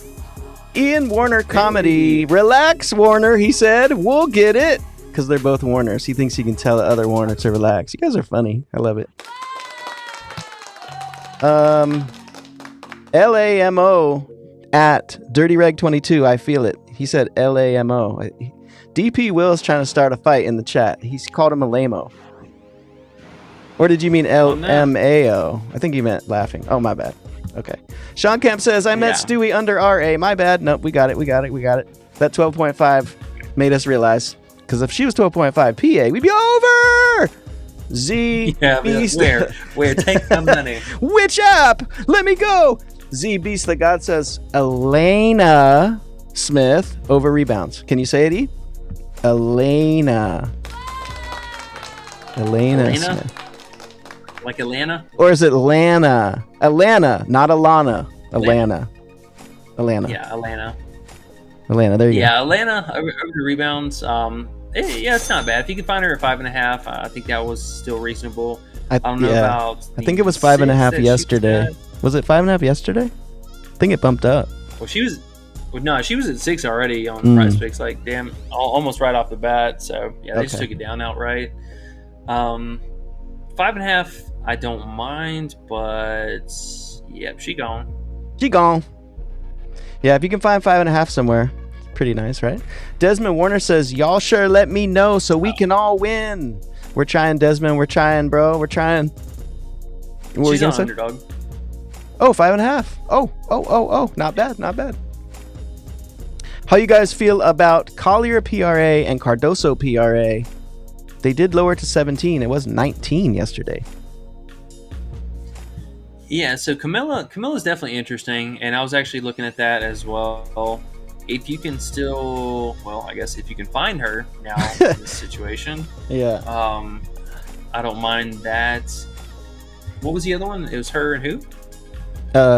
Ian Warner comedy. Relax, Warner, he said. We'll get it. Because they're both Warners. He thinks he can tell the other Warner to relax. You guys are funny. I love it. LAMO at Dirty Reg 22. I feel it. He said LAMO. DP Will's trying to start a fight in the chat. He's called him a lamo. Or did you mean LMAO? I think he meant laughing. Oh, my bad. Okay. Sean Kemp says, I met Stewie under RA. My bad. Nope, we got it. That 12.5 made us realize. Because if she was 12.5 PA, we'd be over! Z Beast. Where? Take the money. Which app? Let me go. Z Beast the God says Elena Smith over rebounds. Can you say it, E? Elena Smith. Like Atlanta? Or is it Lana? Atlanta, not Alana. Atlanta. Yeah, Atlanta. There you go. Yeah, Atlanta over the rebounds. It's not bad. If you can find her at 5.5, I think that was still reasonable. I don't know about. I think it was 5.5 yesterday. Was it 5.5 yesterday? I think it bumped up. Well, she was at 6 already on PrizePicks. Like, damn, almost right off the bat. So yeah, they just took it down outright. 5.5, I don't mind, but yep, she gone. Yeah, if you can find 5.5 somewhere. Pretty nice, right? Desmond Warner says, y'all sure let me know so we can all win. We're trying, Desmond. We're trying, bro. We're trying. What She's on Underdog. Oh, 5.5. Oh. Not bad. How you guys feel about Collier PRA and Cardoso PRA? They did lower to 17. It was 19 yesterday. Yeah, so Camilla's definitely interesting, and I was actually looking at that as well. If you can still, I guess if you can find her now in this situation, I don't mind that. What was the other one? It was her and who?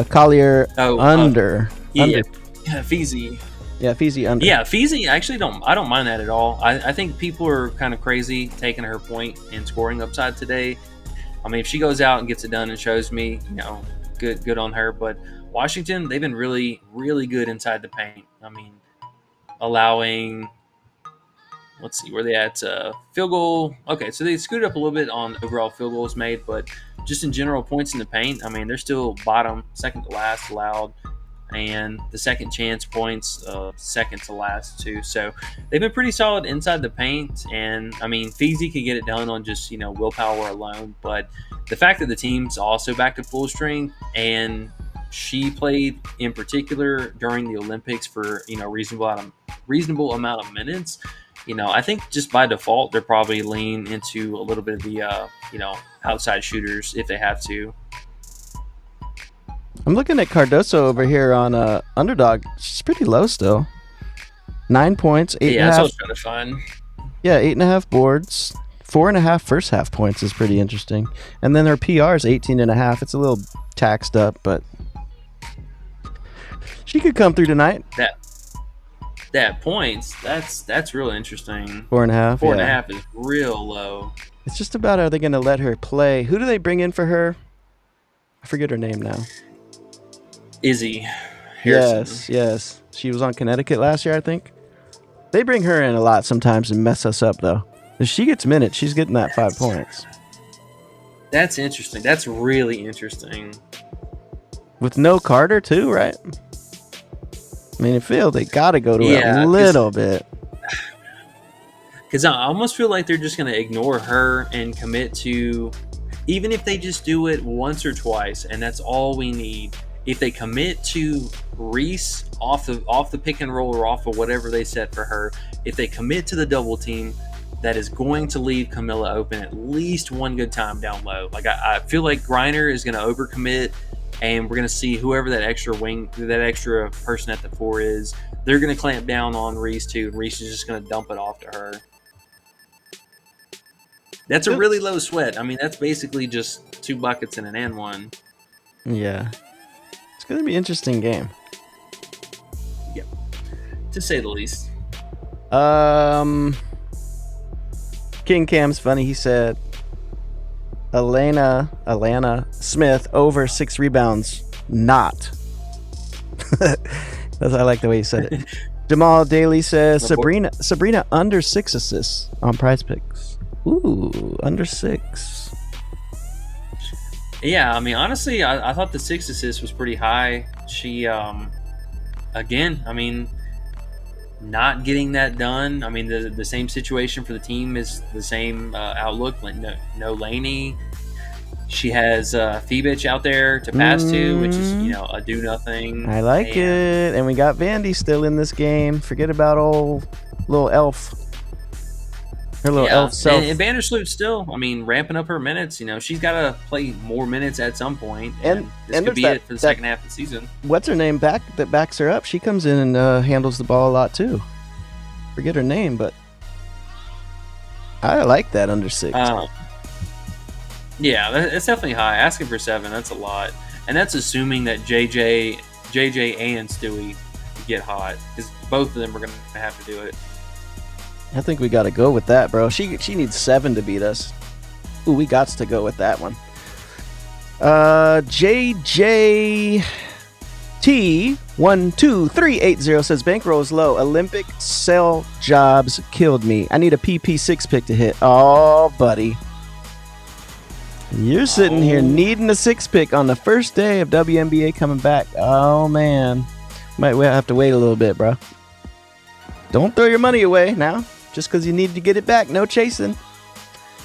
Collier under. Yeah, Feezy. Yeah, Feezy under. Yeah, Feezy, I don't mind that at all. I think people are kind of crazy taking her point and scoring upside today. I mean, if she goes out and gets it done and shows me, good on her. But Washington, they've been really, really good inside the paint. I mean, allowing, let's see, where they at? Field goal. Okay, so they screwed up a little bit on overall field goals made, but just in general points in the paint, I mean, they're still bottom, second to last allowed. And the second chance points, second to last too. So they've been pretty solid inside the paint. And I mean, Feezy could get it done on just willpower alone. But the fact that the team's also back to full strength, and she played in particular during the Olympics for reasonable amount of minutes. I think just by default they're probably lean into a little bit of the outside shooters if they have to. I'm looking at Cardoso over here on Underdog. She's pretty low still. 9 points, 8.5. Yeah, that's what I was trying to find. Yeah, 8.5 boards. 4.5 first half points is pretty interesting. And then her PR is 18.5. It's a little taxed up, but she could come through tonight. That points, that's real interesting. 4.5. 4.5 is real low. It's just about, are they going to let her play? Who do they bring in for her? I forget her name now. Izzy Harrison. Yes. She was on Connecticut last year, I think. They bring her in a lot sometimes and mess us up, though. If she gets minutes, she's getting that 5 points. That's interesting. That's really interesting. With no Carter, too, right? I mean, in field, they got to go to a little bit. Because I almost feel like they're just going to ignore her and commit to, even if they just do it once or twice, and that's all we need. If they commit to Reese off the pick and roll or off of whatever they set for her, if they commit to the double team, that is going to leave Camilla open at least one good time down low. Like I feel like Griner is going to overcommit, and we're going to see whoever that extra person at the 4 is. They're going to clamp down on Reese too, and Reese is just going to dump it off to her. That's a really low sweat. I mean, that's basically just 2 buckets and an and one. Yeah. It's going to be an interesting game. Yep. To say the least. King Cam's funny. He said, Alana Smith over 6 rebounds. Not. I like the way he said it. Jamal Daly says Sabrina under 6 assists on PrizePicks. Ooh, under 6. Yeah, I mean, honestly, I thought the 6 assists was pretty high. She, again, I mean, not getting that done. I mean, the same situation for the team is the same outlook. No Laney. She has Febich out there to pass to, which is, a do nothing. I like it. And we got Vandy still in this game. Forget about old little elf. Her little elf self. And Vandersloot still, I mean, ramping up her minutes. She's got to play more minutes at some point. And this could be it for the second half of the season. What's her name that backs her up? She comes in and handles the ball a lot too. Forget her name, but I like that under 6. Yeah, it's definitely high. Asking for 7, that's a lot. And that's assuming that JJ and Stewie get hot, because both of them are going to have to do it. I think we got to go with that, bro. She needs 7 to beat us. Ooh, we got to go with that one. JJT12380 says bankroll is low. Olympic sell jobs killed me. I need a PP6 pick to hit. Oh, buddy. You're sitting here needing a 6 pick on the first day of WNBA coming back. Oh, man. Might have to wait a little bit, bro. Don't throw your money away now. Just because you need to get it back. No chasing.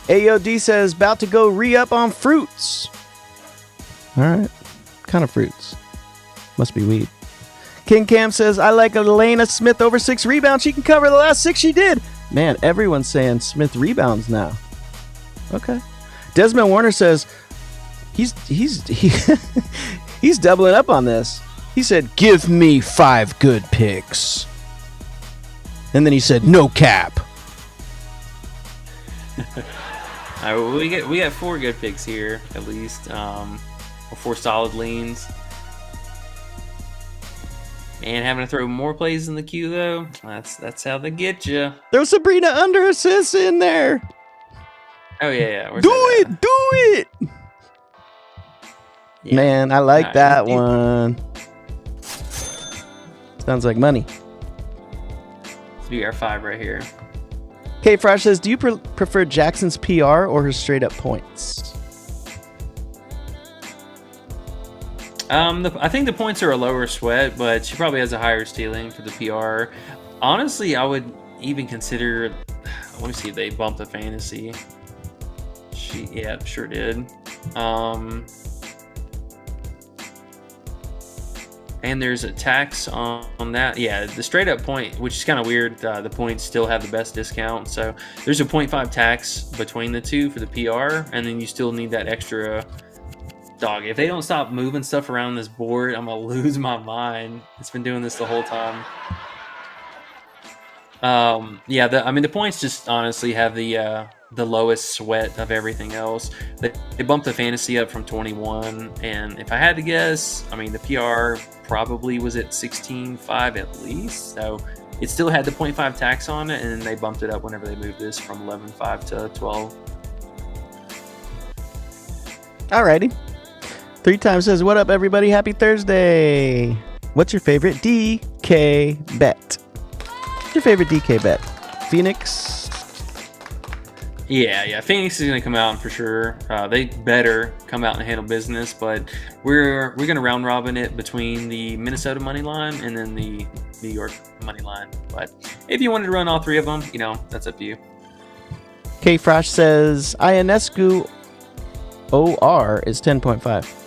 AOD says, about to go re-up on fruits. All right. Kind of fruits. Must be weed. King Cam says, I like Elena Smith over 6 rebounds. She can cover the last 6 she did. Man, everyone's saying Smith rebounds now. Okay. Desmond Warner says, he's doubling up on this. He said, give me 5 good picks. And then he said, no cap. All right, we got 4 good picks here, at least. 4 solid leans. And having to throw more plays in the queue, though, that's how they get you. Throw Sabrina under assists in there. Oh, yeah. Where's Do that it. at? Do it. Yeah. Man, I like Alright, that you- one. Sounds like money. Let's do R5 right here. Kate Frosh says, do you prefer Jackson's PR or her straight up points? I think the points are a lower sweat, but she probably has a higher stealing for the PR. Honestly, I would even consider. Let me see if they bumped the fantasy. Yeah, sure did. And there's a tax on that. Yeah, the straight up point, which is kind of weird. The points still have the best discount. So there's a 0.5 tax between the two for the PR, and then you still need that extra. Dog, if they don't stop moving stuff around this board, I'm gonna lose my mind. It's been doing this the whole time. Yeah, the points just honestly have the lowest sweat of everything else. They bumped the fantasy up from 21, and if I had to guess, I mean the PR probably was at 16.5 at least. So it still had the 0.5 tax on it, and then they bumped it up whenever they moved this from 11.5 to 12. Alrighty. 3 times says, what up, everybody? Happy Thursday. What's your favorite DK bet? What's your favorite DK bet? Phoenix? Yeah. Phoenix is going to come out for sure. They better come out and handle business, but we're going to round robin it between the Minnesota money line and then the New York money line. But if you wanted to run all 3 of them, that's up to you. K Frosh says, Ionescu OR is 10.5.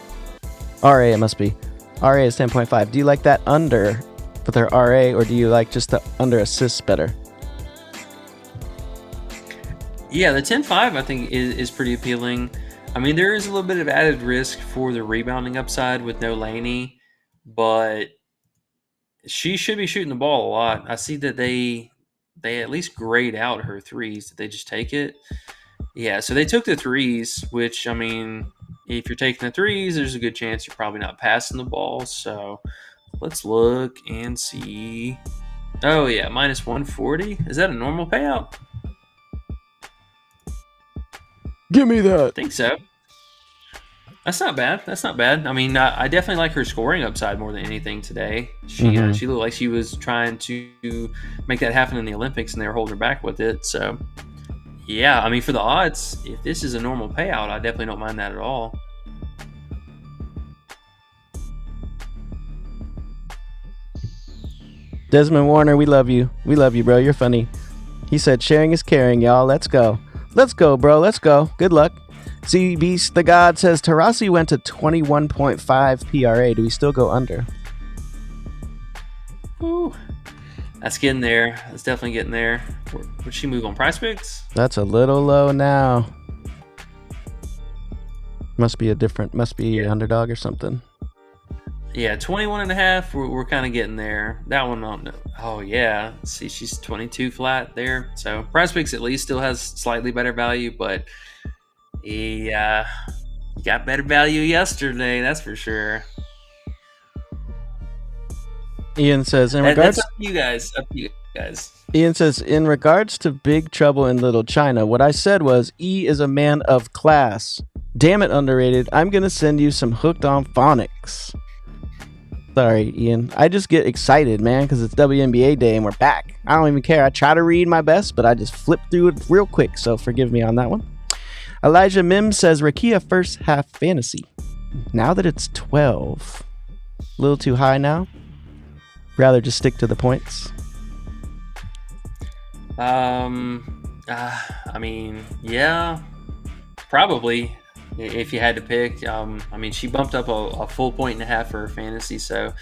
RA, it must be. RA is 10.5. Do you like that under with her RA, or do you like just the under assists better? Yeah, the 10.5 I think is pretty appealing. I mean, there is a little bit of added risk for the rebounding upside with no Laney, but she should be shooting the ball a lot. I see that they at least grade out her threes. Did they just take it? Yeah, so they took the threes, which, I mean, if you're taking the threes, there's a good chance you're probably not passing the ball. So let's look and see. Oh, yeah, minus 140. Is that a normal payout? Give me that. I think so. That's not bad. I mean, I definitely like her scoring upside more than anything today. She looked like she was trying to make that happen in the Olympics, and they were holding her back with it. So, yeah, I mean, for the odds, if this is a normal payout, I definitely don't mind that at all. Desmond Warner, we love you. We love you, bro. You're funny. He said, sharing is caring, y'all. Let's go. Let's go, bro. Let's go. Good luck. See, Beast the God says, Tarasi went to 21.5 PRA. Do we still go under? Ooh. That's getting there. That's definitely getting there. Would she move on PrizePicks? That's a little low now. Must be Underdog or something. Yeah, 21.5. We're kind of getting there. That one, oh yeah. See, she's 22 flat there. So PrizePicks at least still has slightly better value, but he got better value yesterday. That's for sure. Ian says, That's up to you guys. Ian says, in regards to Big Trouble in Little China, what I said was, E is a man of class. Damn it, underrated. I'm going to send you some Hooked on Phonics. Sorry, Ian. I just get excited, man, because it's WNBA day and we're back. I don't even care. I try to read my best, but I just flip through it real quick, so forgive me on that one. Elijah Mims says, Rakia first half fantasy. Now that it's 12. A little too high now. Rather just stick to the points. I mean, yeah, probably. If you had to pick, I mean, she bumped up a full 1.5 for her fantasy, so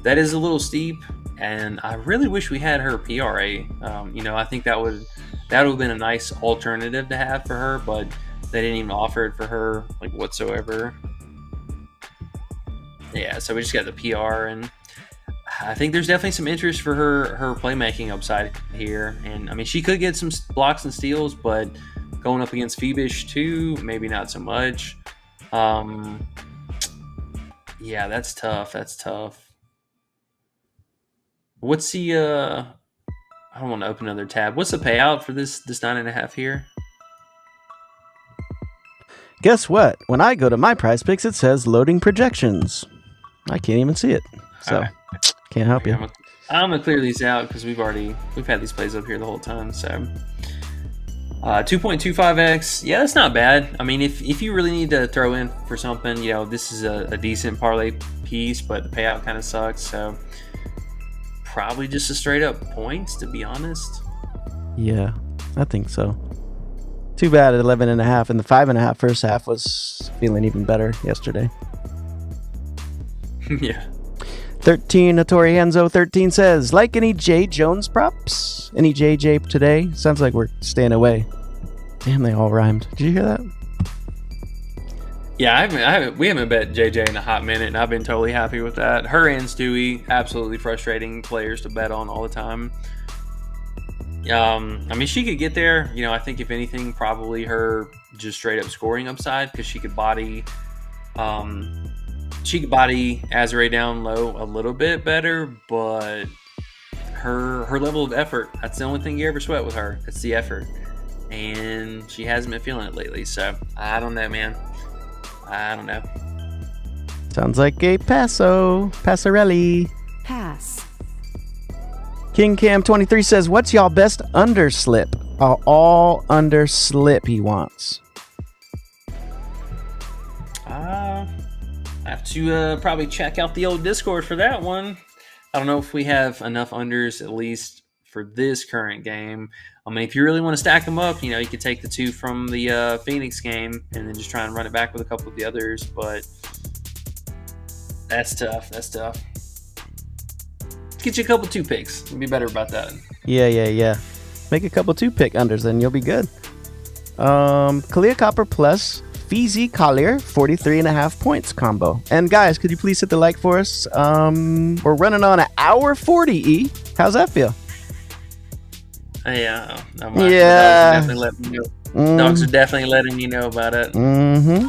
that is a little steep. And I really wish we had her PRA. I think that would have been a nice alternative to have for her, but they didn't even offer it for her like whatsoever. Yeah, so we just got the PR, and I think there's definitely some interest for her playmaking upside here. And I mean, she could get some blocks and steals, but going up against Phoebish too, maybe not so much. Yeah, that's tough. What's the I don't want to open another tab. What's the payout for this 9.5 here? Guess what? When I go to my PrizePicks, it says loading projections. I can't even see it, so can't help you. I'm gonna clear these out because we've had these plays up here the whole time. So 2.25x, yeah, that's not bad. I mean, if you really need to throw in for something, this is a decent parlay piece, but the payout kind of sucks. So probably just a straight up points, to be honest. Yeah, I think so. Too bad at 11.5, and the 5.5 first half was feeling even better yesterday. Yeah. 13 Notori Henzo 13 says, like any J Jones props? Any JJ today? Sounds like we're staying away. Damn, they all rhymed. Did you hear that? Yeah, we haven't bet JJ in a hot minute, and I've been totally happy with that. Her and Stewie, absolutely frustrating players to bet on all the time. I mean, she could get there. I think if anything, probably her just straight up scoring upside, because she could body Azure down low a little bit better, but her level of effort, that's the only thing you ever sweat with her. It's the effort, and she hasn't been feeling it lately. So I don't know, man. I don't know. Sounds like a Passarelli. Pass. King Cam 23 says, what's y'all best underslip? All underslip he wants. I have to probably check out the old Discord for that one. I don't know if we have enough unders, at least for this current game. I mean, if you really want to stack them up, you could take the 2 from the Phoenix game and then just try and run it back with a couple of the others. But that's tough. Get you a couple 2 picks. You'll be better about that. Yeah. Make a couple 2-pick unders, then you'll be good. Kalia Copper plus Feezy Collier, 43.5 points combo. And guys, could you please hit the like for us? We're running on an hour 40, E. How's that feel? Yeah. Dogs are definitely letting you know about it. Mm-hmm.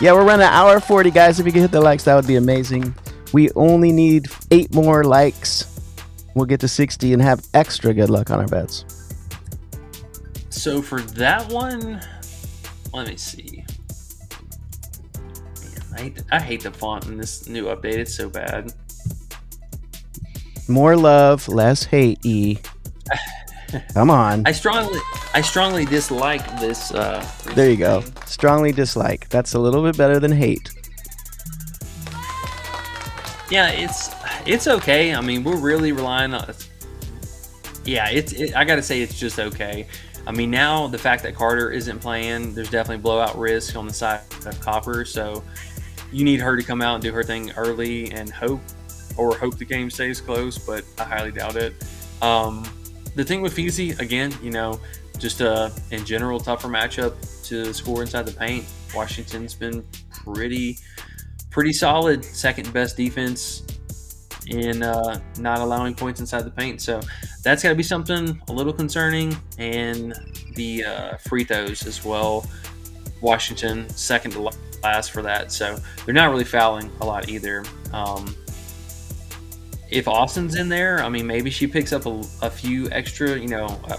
Yeah, we're running an hour 40, guys. If you could hit the likes, that would be amazing. We only need 8 more likes. We'll get to 60 and have extra good luck on our bets. So for that one, let me see. Man, I hate the font in this new update. It's so bad. More love, less hate, E. Come on. I strongly dislike this. There you go. Strongly dislike. That's a little bit better than hate. Yeah, it's okay. I mean, we're really relying on. Yeah, I gotta say, it's just okay. I mean, now the fact that Carter isn't playing, there's definitely blowout risk on the side of Copper. So you need her to come out and do her thing early and hope the game stays close, but I highly doubt it. The thing with Feezy, again, just in general, tougher matchup to score inside the paint. Washington's been pretty solid, second best defense in not allowing points inside the paint. So that's got to be something a little concerning. And the free throws as well. Washington second to last for that. So they're not really fouling a lot either. If Austin's in there, I mean, maybe she picks up a few extra,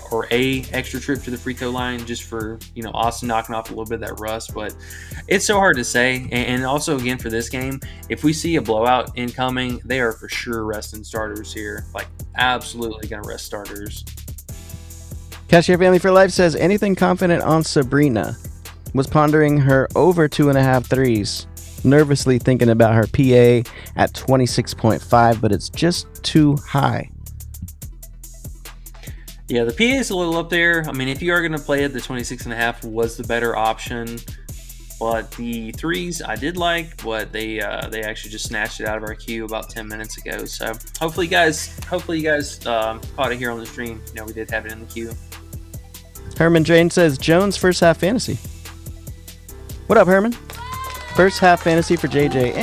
or a extra trip to the free throw line just for, Austin knocking off a little bit of that rust. But it's so hard to say. And also, again, for this game, if we see a blowout incoming, they are for sure resting starters here. Like, absolutely going to rest starters. Cashier Family for Life says, anything confident on Sabrina? Was pondering her over 2.5 threes. Nervously thinking about her PA at 26.5, but it's just too high. Yeah, the PA is a little up there. I mean, if you are going to play it, the 26.5 was the better option. But the threes I did like, but they actually just snatched it out of our queue about 10 minutes ago. So hopefully you guys caught it here on the stream. We did have it in the queue. Herman Drain says, Jones first half fantasy. What up, Herman? First half fantasy for JJ.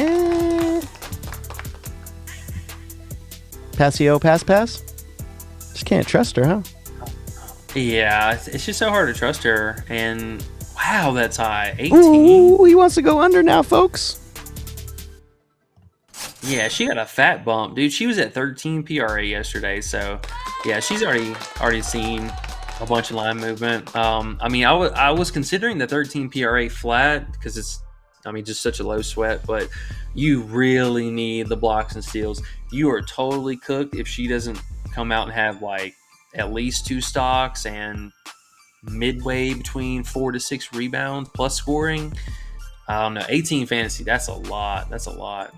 Passio, pass? Just can't trust her, huh? Yeah, it's just so hard to trust her. And wow, that's high. 18. Ooh, he wants to go under now, folks. Yeah, she got a fat bump, dude. She was at 13 PRA yesterday, so yeah, she's already seen a bunch of line movement. I mean, I was considering the 13 PRA flat because it's, I mean, just such a low sweat, but you really need the blocks and steals. You are totally cooked if she doesn't come out and have like at least 2 stocks and midway between 4 to 6 rebounds plus scoring. I don't know, 18 fantasy. That's a lot. That's a lot.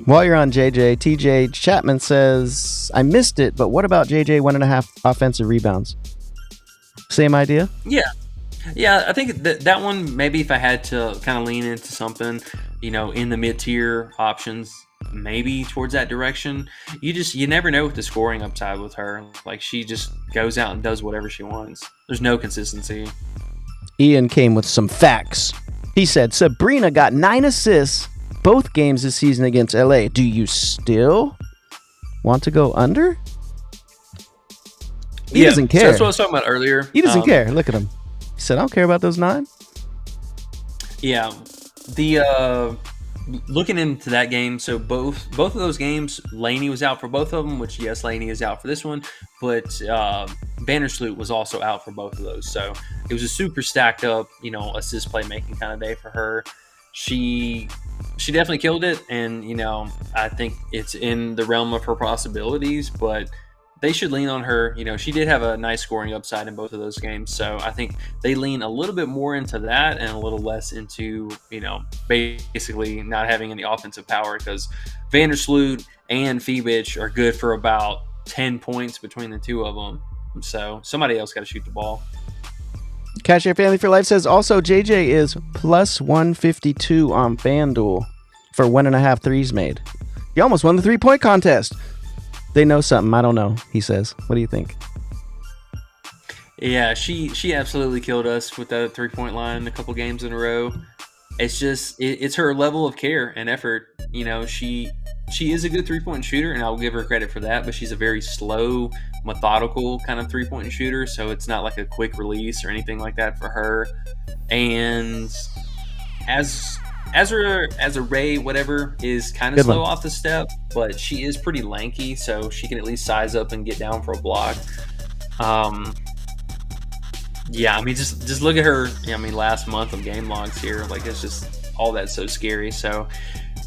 While you're on JJ, TJ Chapman says, I missed it, but what about JJ 1.5 offensive rebounds? Same idea? Yeah. Yeah, I think that one, maybe if I had to kind of lean into something, you know, in the mid-tier options, maybe towards that direction. You never know with the scoring upside with her. Like, she just goes out and does whatever she wants. There's no consistency. Ian came with some facts. He said, Sabrina got 9 assists both games this season against LA. Do you still want to go under? He doesn't care. So that's what I was talking about earlier. He doesn't care. Look at him. He said, I don't care about those 9. Yeah. The looking into that game, so both of those games, Laney was out for both of them, which yes, Laney is out for this one, but Vandersloot was also out for both of those. So it was a super stacked up, you know, assist playmaking kind of day for her. She definitely killed it, and you know, I think it's in the realm of her possibilities, but they should lean on her. You know, she did have a nice scoring upside in both of those games, so I think they lean a little bit more into that and a little less into, you know, basically not having any offensive power, because Vandersloot and Fibich are good for about 10 points between the two of them. So somebody else got to shoot the ball. Cashier Family for Life says, also JJ is plus 152 on FanDuel for 1.5 threes made. He almost won the 3-point contest. They know something I don't know, he says. What do you think? Yeah, she absolutely killed us with that 3-point line a couple games in a row. It's just it's her level of care and effort. You know, she is a good 3-point shooter, and I'll give her credit for that, but she's a very slow, methodical kind of 3-point shooter, so it's not like a quick release or anything like that for her. And as a Ray, whatever, is kind of slow off the step, but she is pretty lanky, so she can at least size up and get down for a block. Yeah, I mean, just look at her. I mean, last month of game logs here, like, it's just all that's so scary. So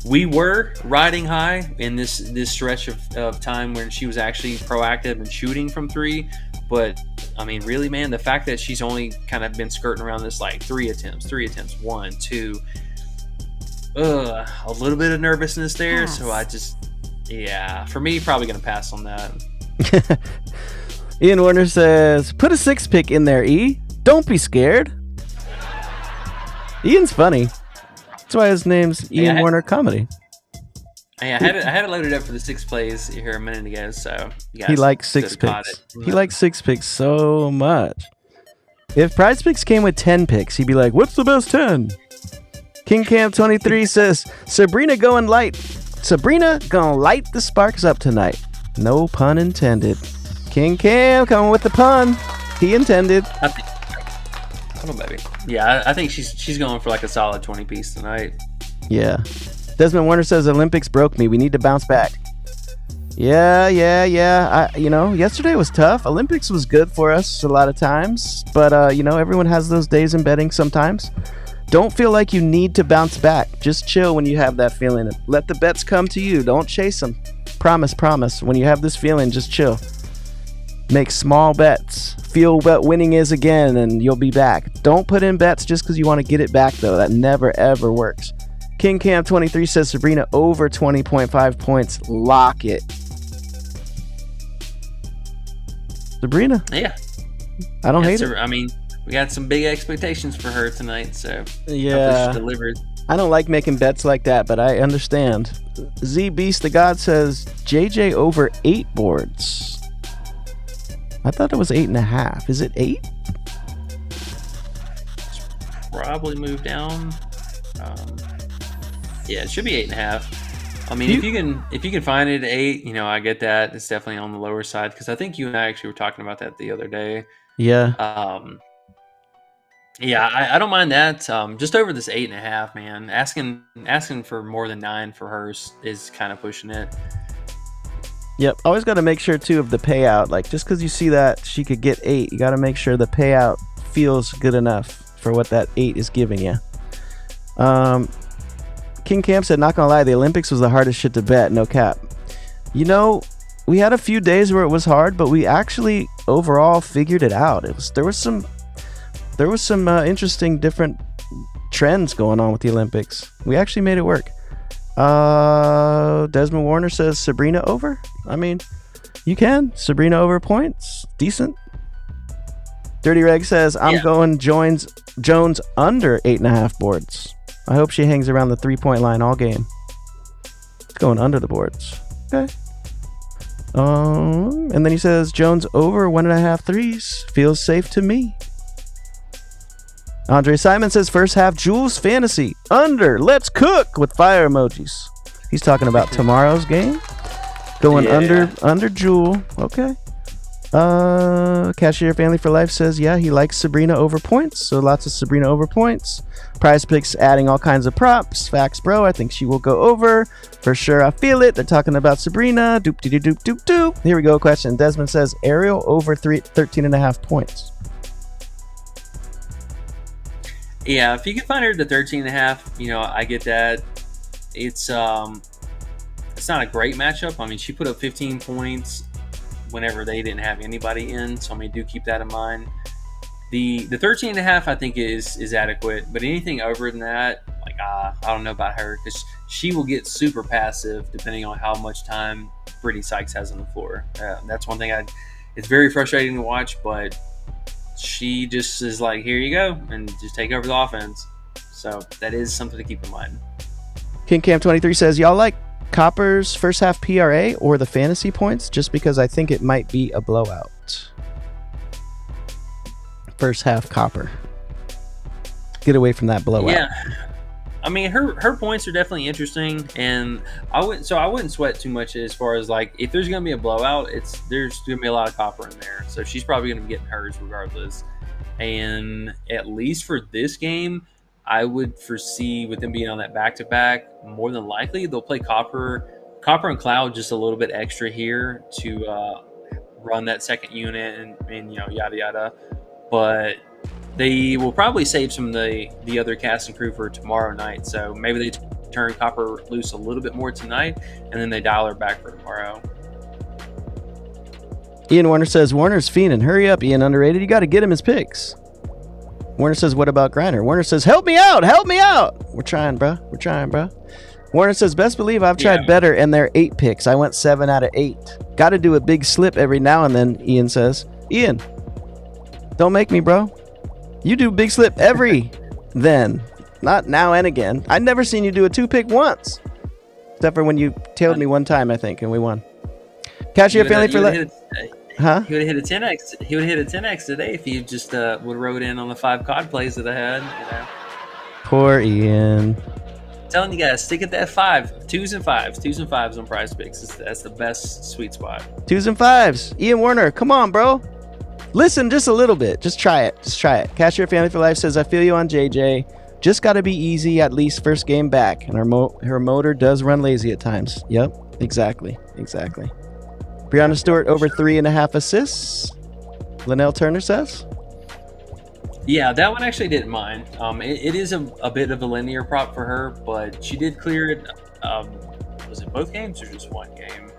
we were riding high in this stretch of time when she was actually proactive and shooting from 3. But I mean, really, man, the fact that she's only kind of been skirting around this like 3 attempts, 1, 2. A little bit of nervousness there. Pass. So I just, yeah, for me, probably going to pass on that. Ian Warner says, put a 6 pick in there, E. Don't be scared. Ian's funny. That's why his name's Ian Warner Comedy. Yeah, I had it loaded up for the 6 plays here a minute ago, so you guys he likes 6 picks. He likes 6 picks so much. If PrizePicks came with 10 picks, he'd be like, what's the best 10? King Cam 23 says, Sabrina gonna light the sparks up tonight. No pun intended. King Cam coming with the pun. He intended. Hold on, baby. Yeah, I think she's going for like a solid 20 piece tonight. Yeah. Desmond Warner says, Olympics broke me. We need to bounce back. Yeah. Yesterday was tough. Olympics was good for us a lot of times. But, everyone has those days in betting sometimes. Don't feel like you need to bounce back. Just chill when you have that feeling. Let the bets come to you. Don't chase them. Promise. When you have this feeling, just chill. Make small bets. Feel what winning is again, and you'll be back. Don't put in bets just because you want to get it back, though. That never, ever works. King Cam 23 says Sabrina over 20.5 points. Lock it. Sabrina. Yeah. I don't hate it. I mean, we got some big expectations for her tonight, so yeah, she delivered. I don't like making bets like that, but I understand. Z Beast the God says JJ over 8 boards. I thought it was 8.5. Is it 8? Probably moved down. Yeah, it should be 8.5. I mean, if you can find it at 8, I get that. It's definitely on the lower side, because I think you and I actually were talking about that the other day. Yeah. Yeah, I don't mind that. Just over this 8.5, man. Asking for more than 9 for her is kind of pushing it. Yep. Always got to make sure too of the payout. Like just because you see that she could get 8, you got to make sure the payout feels good enough for what that 8 is giving you. King Camp said, not gonna lie, the Olympics was the hardest shit to bet. No cap. You know, we had a few days where it was hard, but we actually overall figured it out. There was some interesting different trends going on with the Olympics. We actually made it work. Desmond Warner says Sabrina over. I mean, you can. Sabrina over points. Decent. Dirty Reg says, I'm going Jones under 8.5 boards. I hope she hangs around the 3-point line all game. It's going under the boards. Okay. And then he says Jones over 1.5 threes. Feels safe to me. Andre Simon says first half Jules fantasy under. Let's cook with fire emojis. He's talking about tomorrow's game. Going under Jewel. Okay. Cashier Family for Life says he likes Sabrina over points. So lots of Sabrina over points. PrizePicks adding all kinds of props. Facts, bro. I think she will go over for sure. I feel it. They're talking about Sabrina. Doop doop doop doop doop. Here we go. Question. Desmond says Ariel over 13.5 points. Yeah, if you can find her to 13.5, I get that. It's not a great matchup. I mean, she put up 15 points whenever they didn't have anybody in, so I mean, do keep that in mind. The 13.5 I think is adequate, but anything over than that, like I don't know about her because she will get super passive depending on how much time Brittany Sykes has on the floor. That's one thing it's very frustrating to watch, but she just is like, here you go, and just take over the offense. So that is something to keep in mind. King Cam 23 says, y'all like Copper's first half PRA or the fantasy points? Just because I think it might be a blowout. First half Copper. Get away from that blowout. Yeah. I mean, her points are definitely interesting, and I wouldn't sweat too much as far as like if there's gonna be a blowout, there's gonna be a lot of Copper in there, so she's probably gonna be getting hers regardless. And at least for this game, I would foresee with them being on that back-to-back, more than likely they'll play Copper and Cloud just a little bit extra here to run that second unit and yada yada, but they will probably save some of the other cast and crew for tomorrow night. So maybe they turn Copper loose a little bit more tonight, and then they dial her back for tomorrow. Ian Warner says, Warner's fiending. Hurry up, Ian. Underrated. You got to get him his picks. Warner says, what about Griner? Warner says, help me out. Help me out. We're trying, bro. Warner says, best believe I've tried better, and they're 8 picks. I went 7 out of 8. Got to do a big slip every now and then, Ian says. Ian, don't make me, bro. You do big slip every then, not now and again. I've never seen you do a 2-pick once, except for when you tailed me one time, I think, and we won. Cashier Family for life. Huh? He would have hit a 10x. He would have hit a 10x today if he just would have rode in on the 5 COD plays that I had. Poor Ian. Telling you guys, stick at that 5. 2s and 5s on PrizePicks. That's the best sweet spot. 2s and 5s. Ian Warner, come on, bro. Listen just a little bit. Just try it. Cashier Family for Life says, I feel you on JJ. Just got to be easy at least first game back. And her motor does run lazy at times. Yep, exactly. Brianna Stewart over 3.5 assists. Linnell Turner says. Yeah, that one actually didn't mind. It is a bit of a linear prop for her, but she did clear it. Was it both games or just one game?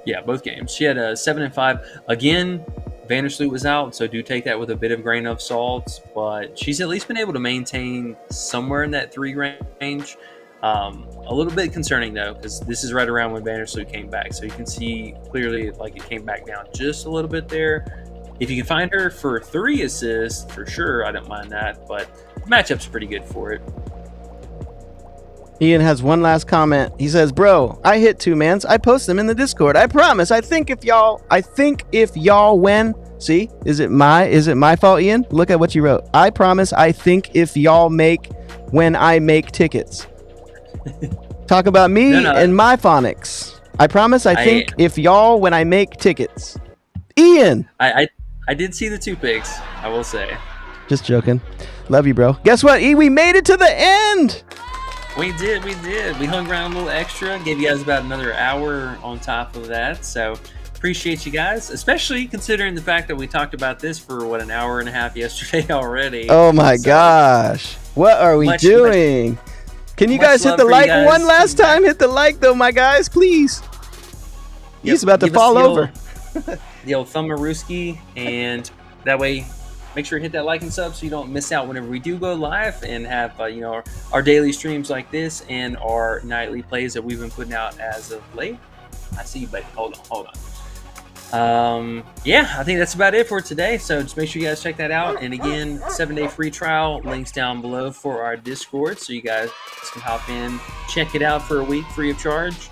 Yeah, both games. She had a 7 and 5. Again, Vandersloot was out, so do take that with a bit of grain of salt. But she's at least been able to maintain somewhere in that 3 range. A little bit concerning though, because this is right around when Vandersloot came back, so you can see clearly like it came back down just a little bit there. If you can find her for 3 assists, for sure, I don't mind that. But the matchup's pretty good for it. Ian has one last comment. He says, bro, I hit 2 mans. I post them in the Discord. I promise. I think if y'all win. See, is it my fault, Ian? Look at what you wrote. I promise. I think if y'all make when I make tickets. Talk about me and my phonics. I promise. I think if y'all when I make tickets. Ian. I did see the 2 picks, I will say. Just joking. Love you, bro. Guess what, E? We made it to the end. We did. We hung around a little extra, gave you guys about another hour on top of that. So appreciate you guys, especially considering the fact that we talked about this for, an hour and a half yesterday already. Oh, my gosh. What are we doing? Can you guys hit the like one last time? Hit the like, though, my guys, please. He's about to fall over. The old thumb-a-rooski, and that way, make sure to hit that like and sub so you don't miss out whenever we do go live and have our daily streams like this and our nightly plays that we've been putting out as of late. I see you, buddy. Hold on. Yeah, I think that's about it for today. So just make sure you guys check that out. And again, 7-day free trial, links down below for our Discord, so you guys can hop in, check it out for a week free of charge.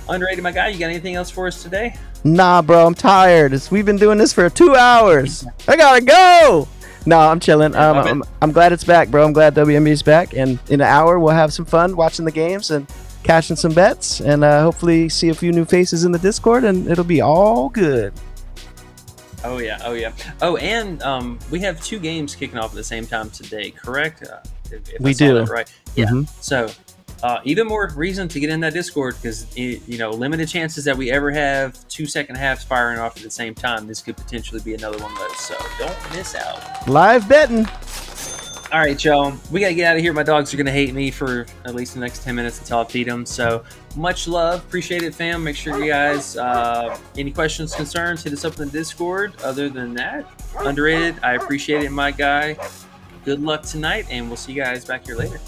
Underrated, my guy, you got anything else for us today? Nah, bro, I'm tired. We've been doing this for 2 hours. I gotta go. No, I'm chilling. I'm glad it's back, bro. I'm glad WNBA is back. And in an hour, we'll have some fun watching the games and cashing some bets, and hopefully see a few new faces in the Discord, and it'll be all good. Oh yeah. Oh, and we have 2 games kicking off at the same time today, correct? If we I saw do. that right. Yeah. Mm-hmm. So even more reason to get in that Discord, because limited chances that we ever have 2 second halves firing off at the same time. This could potentially be another one of those, so don't miss out. Live betting. All right, y'all. We got to get out of here. My dogs are going to hate me for at least the next 10 minutes until I feed them. So much love. Appreciate it, fam. Make sure you guys, any questions, concerns, hit us up in the Discord. Other than that, underrated. I appreciate it, my guy. Good luck tonight, and we'll see you guys back here later.